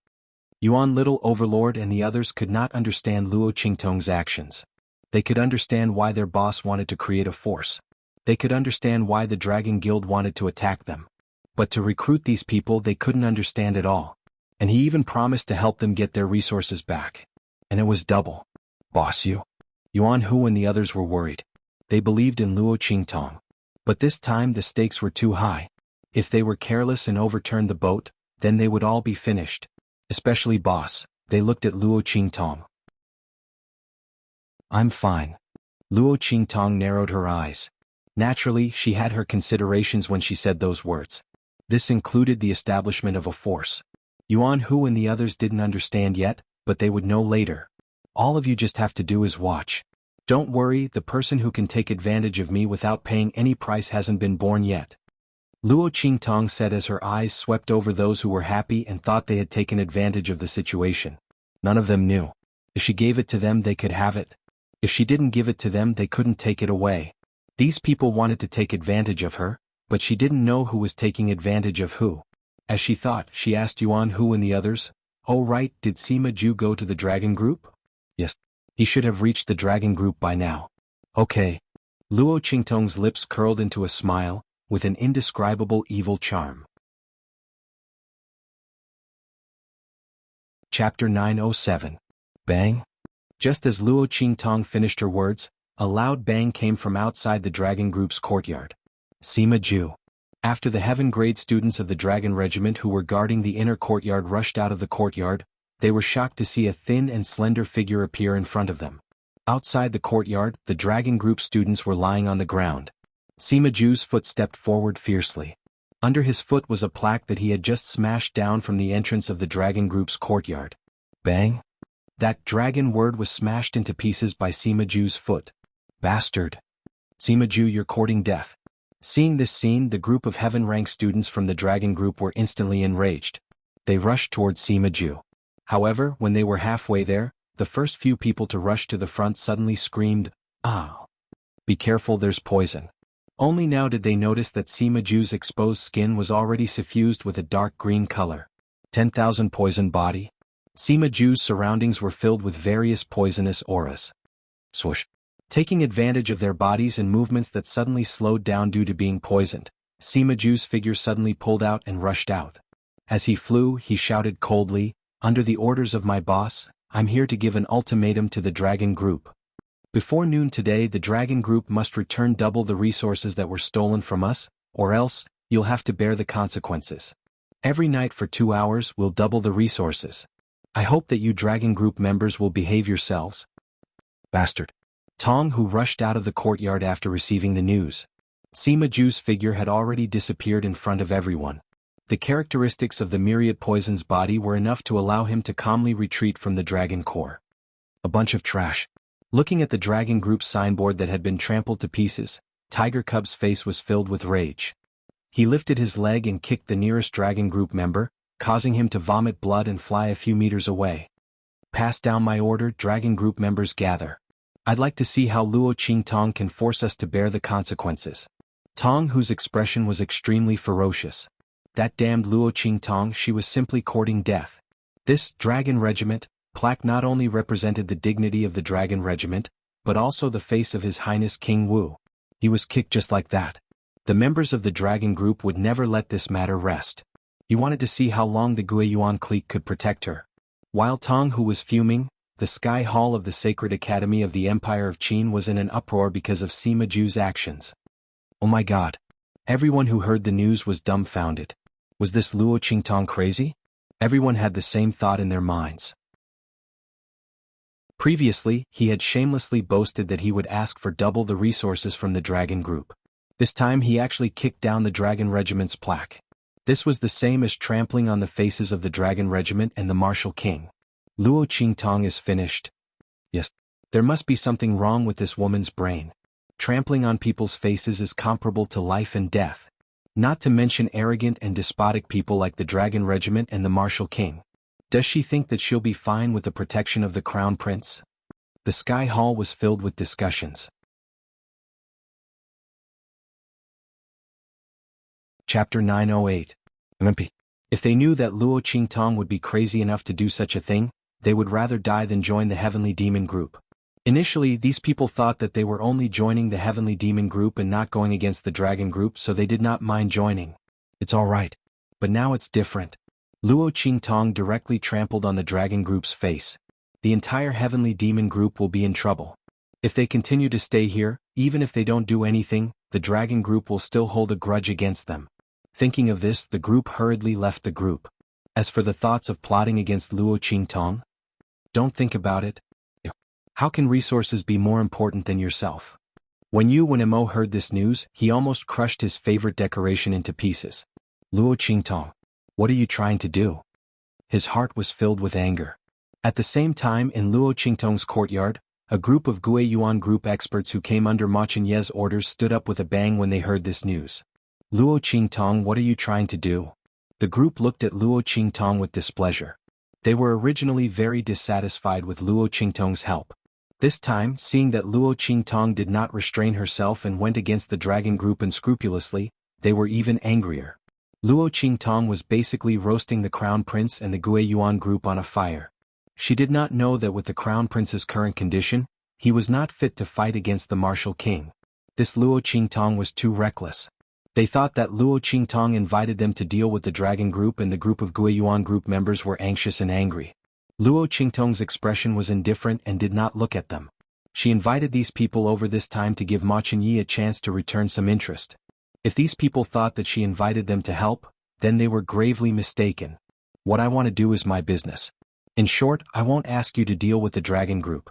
Yuan Little Overlord and the others could not understand Luo Qingtong's actions. They could understand why their boss wanted to create a force. They could understand why the Dragon Guild wanted to attack them. But to recruit these people they couldn't understand at all. And he even promised to help them get their resources back. And it was double. Boss, Xuanhuan and the others were worried. They believed in Luo Qingtong. But this time the stakes were too high. If they were careless and overturned the boat, then they would all be finished. Especially boss. They looked at Luo Qingtong. I'm fine. Luo Qingtong narrowed her eyes. Naturally, she had her considerations when she said those words. This included the establishment of a force. Xuanhu and the others didn't understand yet, but they would know later. All of you just have to do is watch. Don't worry, the person who can take advantage of me without paying any price hasn't been born yet. Luo Qingtong said as her eyes swept over those who were happy and thought they had taken advantage of the situation. None of them knew. If she gave it to them they could have it. If she didn't give it to them they couldn't take it away. These people wanted to take advantage of her, but she didn't know who was taking advantage of who. As she thought, she asked Xuanhu and the others, "Oh right, did Sima Ju go to the dragon group?" "Yes. He should have reached the dragon group by now." "Okay." Luo Qingtong's lips curled into a smile, with an indescribable evil charm. Chapter 907. Bang. Just as Luo Qingtong finished her words, a loud bang came from outside the dragon group's courtyard. Sima Ju. After the heaven grade students of the dragon regiment who were guarding the inner courtyard rushed out of the courtyard, they were shocked to see a thin and slender figure appear in front of them. Outside the courtyard, the dragon group students were lying on the ground. Sima Ju's foot stepped forward fiercely. Under his foot was a plaque that he had just smashed down from the entrance of the dragon group's courtyard. Bang! That dragon word was smashed into pieces by Sima Ju's foot. Bastard! Sima Ju, you're courting death. Seeing this scene, the group of heaven rank students from the dragon group were instantly enraged. They rushed towards Sima Ju. However, when they were halfway there, the first few people to rush to the front suddenly screamed, "Ah! Be careful, there's poison." Only now did they notice that Sima Ju's exposed skin was already suffused with a dark green color. 10,000 poison body. Sima Ju's surroundings were filled with various poisonous auras. Swoosh. Taking advantage of their bodies and movements that suddenly slowed down due to being poisoned, Sima Ju's figure suddenly pulled out and rushed out. As he flew, he shouted coldly, "Under the orders of my boss, I'm here to give an ultimatum to the dragon group. Before noon today the dragon group must return double the resources that were stolen from us, or else, you'll have to bear the consequences. Every night for 2 hours we'll double the resources. I hope that you dragon group members will behave yourselves." Bastard. Tong, who rushed out of the courtyard after receiving the news. Sima Ju's figure had already disappeared in front of everyone. The characteristics of the myriad poison's body were enough to allow him to calmly retreat from the dragon core. A bunch of trash. Looking at the dragon group's signboard that had been trampled to pieces, Tiger Cub's face was filled with rage. He lifted his leg and kicked the nearest dragon group member, causing him to vomit blood and fly a few meters away. Pass down my order, dragon group members gather. I'd like to see how Luo Qingtong can force us to bear the consequences. Tong, whose expression was extremely ferocious. That damned Luo Qingtong, she was simply courting death. This dragon regiment plaque not only represented the dignity of the dragon regiment, but also the face of His Highness King Wu. He was kicked just like that. The members of the dragon group would never let this matter rest. He wanted to see how long the Guiyuan clique could protect her. While Tong, who was fuming, the Sky Hall of the Sacred Academy of the Empire of Qin was in an uproar because of Sima Ju's actions. Oh my god. Everyone who heard the news was dumbfounded. Was this Luo Qingtong crazy? Everyone had the same thought in their minds. Previously, he had shamelessly boasted that he would ask for double the resources from the dragon group. This time he actually kicked down the dragon regiment's plaque. This was the same as trampling on the faces of the dragon regiment and the martial king. Luo Qingtong is finished. Yes. There must be something wrong with this woman's brain. Trampling on people's faces is comparable to life and death. Not to mention arrogant and despotic people like the dragon regiment and the martial king. Does she think that she'll be fine with the protection of the crown prince? The Sky Hall was filled with discussions. Chapter 908. MP. If they knew that Luo Qingtong would be crazy enough to do such a thing, they would rather die than join the Heavenly Demon Group. Initially, these people thought that they were only joining the Heavenly Demon Group and not going against the Dragon Group, so they did not mind joining. It's alright. But now it's different. Luo Qingtong directly trampled on the Dragon Group's face. The entire Heavenly Demon Group will be in trouble. If they continue to stay here, even if they don't do anything, the Dragon Group will still hold a grudge against them. Thinking of this, the group hurriedly left the group. As for the thoughts of plotting against Luo Qingtong, don't think about it. How can resources be more important than yourself? When Mo heard this news, he almost crushed his favorite decoration into pieces. Luo Qingtong, what are you trying to do? His heart was filled with anger. At the same time, in Luo Qingtong's courtyard, a group of Guiyuan group experts who came under Ma Chenye's orders stood up with a bang when they heard this news. Luo Qingtong, what are you trying to do? The group looked at Luo Qingtong with displeasure. They were originally very dissatisfied with Luo Qingtong's help. This time, seeing that Luo Qingtong did not restrain herself and went against the dragon group unscrupulously, they were even angrier. Luo Qingtong was basically roasting the crown prince and the Guiyuan group on a fire. She did not know that with the crown prince's current condition, he was not fit to fight against the martial king. This Luo Qingtong was too reckless. They thought that Luo Qingtong invited them to deal with the dragon group, and the group of Guiyuan group members were anxious and angry. Luo Qingtong's expression was indifferent and did not look at them. She invited these people over this time to give Ma Chenye a chance to return some interest. If these people thought that she invited them to help, then they were gravely mistaken. What I want to do is my business. In short, I won't ask you to deal with the dragon group.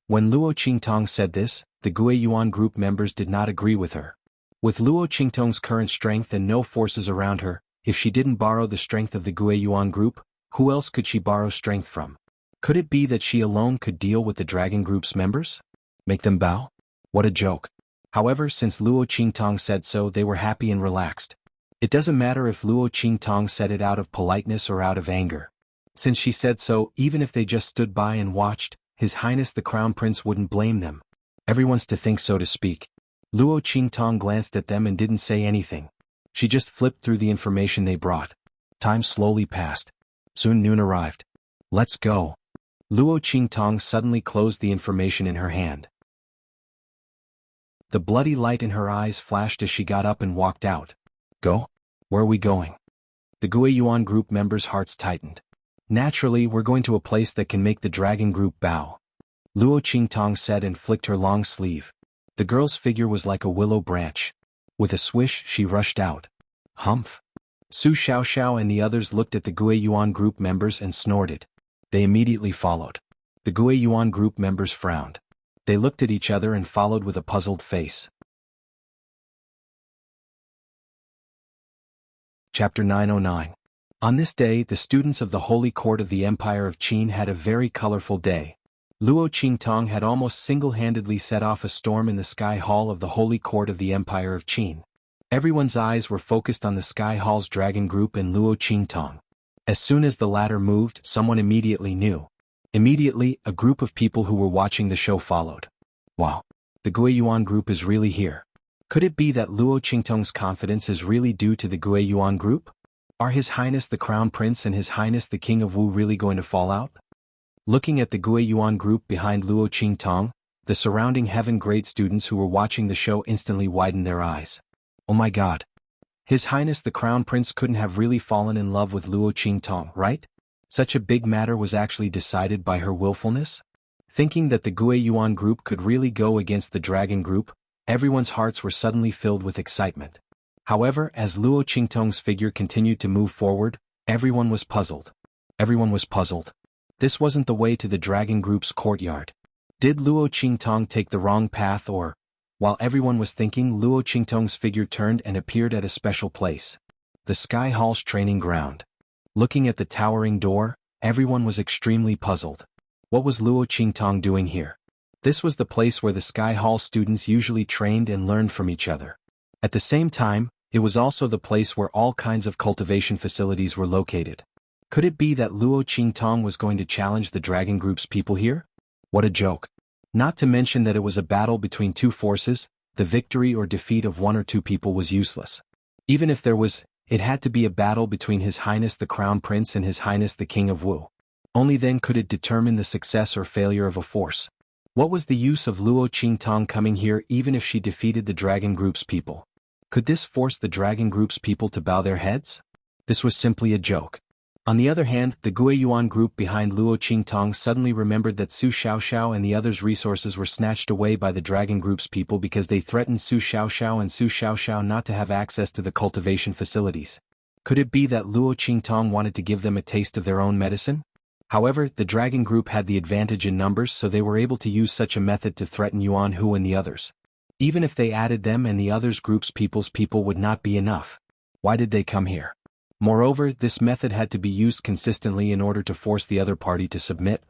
When Luo Qingtong said this, the Guiyuan group members did not agree with her. With Luo Qingtong's current strength and no forces around her, if she didn't borrow the strength of the Guiyuan group, who else could she borrow strength from? Could it be that she alone could deal with the dragon group's members? Make them bow? What a joke. However, since Luo Qingtong said so, they were happy and relaxed. It doesn't matter if Luo Qingtong said it out of politeness or out of anger. Since she said so, even if they just stood by and watched, His Highness the Crown Prince wouldn't blame them. Everyone's to think, so to speak. Luo Qingtong glanced at them and didn't say anything. She just flipped through the information they brought. Time slowly passed. Soon noon arrived. Let's go. Luo Qingtong suddenly closed the information in her hand. The bloody light in her eyes flashed as she got up and walked out. Go? Where are we going? The Guiyuan group members' hearts tightened. Naturally, we're going to a place that can make the dragon group bow. Luo Qingtong said and flicked her long sleeve. The girl's figure was like a willow branch. With a swish, she rushed out. Humph. Su Xiaoxiao and the others looked at the Guiyuan group members and snorted. They immediately followed. The Guiyuan group members frowned. They looked at each other and followed with a puzzled face. Chapter 909. On this day, the students of the Holy Court of the Empire of Qin had a very colorful day. Luo Qingtong had almost single-handedly set off a storm in the Sky Hall of the Holy Court of the Empire of Qin. Everyone's eyes were focused on the Sky Hall's dragon group and Luo Qingtong. As soon as the latter moved, someone immediately knew. Immediately, a group of people who were watching the show followed. Wow! The Guiyuan group is really here. Could it be that Luo Qingtong's confidence is really due to the Guiyuan group? Are His Highness the Crown Prince and His Highness the King of Wu really going to fall out? Looking at the Guiyuan group behind Luo Qingtong, the surrounding heaven grade students who were watching the show instantly widened their eyes. Oh my god. His Highness the Crown Prince couldn't have really fallen in love with Luo Qingtong, right? Such a big matter was actually decided by her willfulness? Thinking that the Guiyuan group could really go against the dragon group, everyone's hearts were suddenly filled with excitement. However, as Luo Qingtong's figure continued to move forward, everyone was puzzled. Everyone was puzzled. This wasn't the way to the dragon group's courtyard. Did Luo Qingtong take the wrong path or? While everyone was thinking, Luo Qingtong's figure turned and appeared at a special place. The Sky Hall's training ground. Looking at the towering door, everyone was extremely puzzled. What was Luo Qingtong doing here? This was the place where the Sky Hall students usually trained and learned from each other. At the same time, it was also the place where all kinds of cultivation facilities were located. Could it be that Luo Qingtong was going to challenge the dragon group's people here? What a joke. Not to mention that it was a battle between two forces, the victory or defeat of one or two people was useless. Even if there was, it had to be a battle between His Highness the Crown Prince and His Highness the King of Wu. Only then could it determine the success or failure of a force. What was the use of Luo Qingtong coming here even if she defeated the dragon group's people? Could this force the dragon group's people to bow their heads? This was simply a joke. On the other hand, the Guiyuan group behind Luo Qingtong suddenly remembered that Su Xiaoxiao and the others' resources were snatched away by the dragon group's people because they threatened Su Xiaoxiao and Su Xiaoxiao not to have access to the cultivation facilities. Could it be that Luo Qingtong wanted to give them a taste of their own medicine? However, the dragon group had the advantage in numbers, so they were able to use such a method to threaten Xuanhu and the others. Even if they added them and the others' group's people's people would not be enough. Why did they come here? Moreover, this method had to be used consistently in order to force the other party to submit.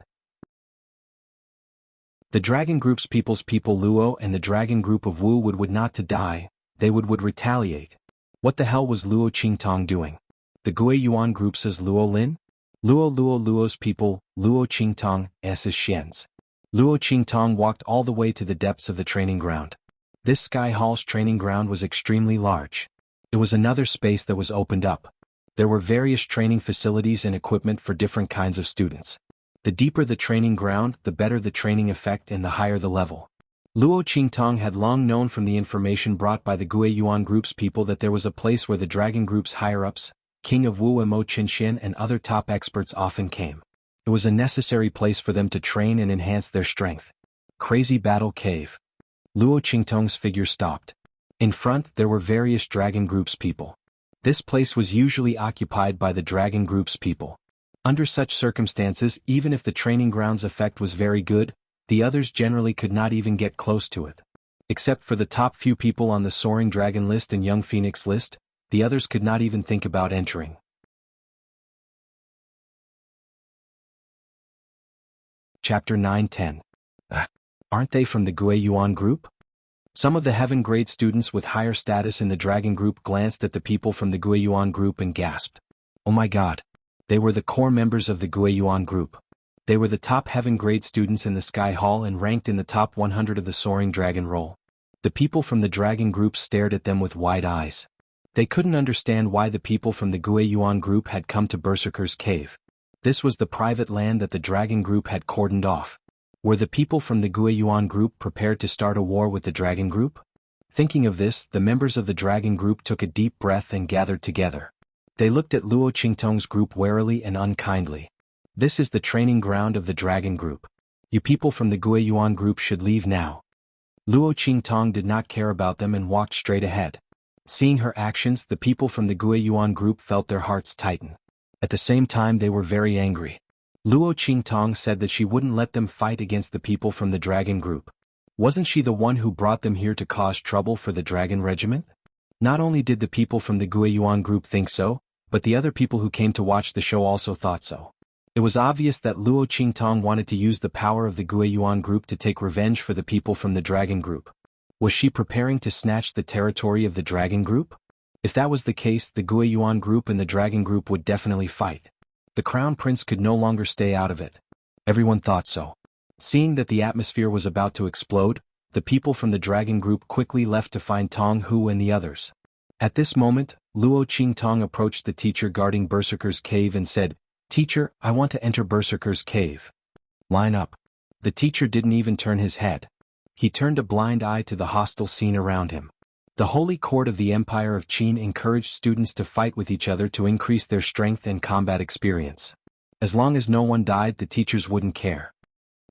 The dragon group's people's people Luo and the dragon group of Wu would not to die, they would retaliate. What the hell was Luo Qingtong doing? The Guiyuan group says Luo Lin? Luo's people, Luo Qingtong, is Xians. Luo Qingtong walked all the way to the depths of the training ground. This Sky Hall's training ground was extremely large. It was another space that was opened up. There were various training facilities and equipment for different kinds of students. The deeper the training ground, the better the training effect and the higher the level. Luo Qingtong had long known from the information brought by the Guiyuan group's people that there was a place where the dragon group's higher-ups, King of Wu and Mo Qinxian and other top experts often came. It was a necessary place for them to train and enhance their strength. Crazy Battle Cave. Luo Qingtong's figure stopped. In front, there were various dragon group's people. This place was usually occupied by the dragon group's people. Under such circumstances, even if the training ground's effect was very good, the others generally could not even get close to it. Except for the top few people on the Soaring Dragon list and Young Phoenix list, the others could not even think about entering. Chapter 9-10. Aren't they from the Guiyuan group? Some of the heaven grade students with higher status in the dragon group glanced at the people from the Guiyuan group and gasped. Oh my god. They were the core members of the Guiyuan group. They were the top heaven grade students in the Sky Hall and ranked in the top 100 of the Soaring Dragon roll. The people from the dragon group stared at them with wide eyes. They couldn't understand why the people from the Guiyuan group had come to Berserker's Cave. This was the private land that the dragon group had cordoned off. Were the people from the Guiyuan group prepared to start a war with the dragon group? Thinking of this, the members of the dragon group took a deep breath and gathered together. They looked at Luo Qingtong's group warily and unkindly. This is the training ground of the dragon group. You people from the Guiyuan group should leave now. Luo Qingtong did not care about them and walked straight ahead. Seeing her actions, the people from the Guiyuan group felt their hearts tighten. At the same time, they were very angry. Luo Qingtong said that she wouldn't let them fight against the people from the dragon group. Wasn't she the one who brought them here to cause trouble for the dragon regiment? Not only did the people from the Guiyuan group think so, but the other people who came to watch the show also thought so. It was obvious that Luo Qingtong wanted to use the power of the Guiyuan group to take revenge for the people from the dragon group. Was she preparing to snatch the territory of the dragon group? If that was the case, the Guiyuan group and the dragon group would definitely fight. The crown prince could no longer stay out of it. Everyone thought so. Seeing that the atmosphere was about to explode, the people from the dragon group quickly left to find Tong Hu and the others. At this moment, Luo Qingtong approached the teacher guarding Berserker's cave and said, "Teacher, I want to enter Berserker's cave." "Line up." The teacher didn't even turn his head. He turned a blind eye to the hostile scene around him. The Holy Court of the Empire of Qin encouraged students to fight with each other to increase their strength and combat experience. As long as no one died, the teachers wouldn't care.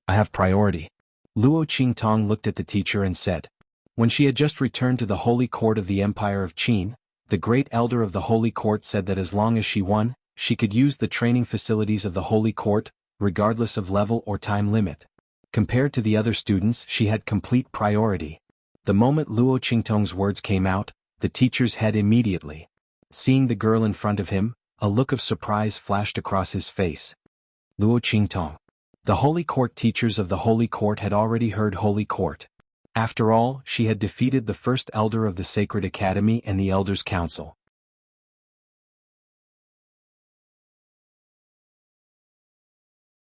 "I have priority." Luo Qingtong looked at the teacher and said. When she had just returned to the Holy Court of the Empire of Qin, the great elder of the Holy Court said that as long as she won, she could use the training facilities of the Holy Court, regardless of level or time limit. Compared to the other students, she had complete priority. The moment Luo Qingtong's words came out, the teacher's head immediately. Seeing the girl in front of him, a look of surprise flashed across his face. Luo Qingtong. The Holy Court teachers of the Holy Court had already heard Holy Court. After all, she had defeated the first elder of the Sacred Academy and the Elders' Council.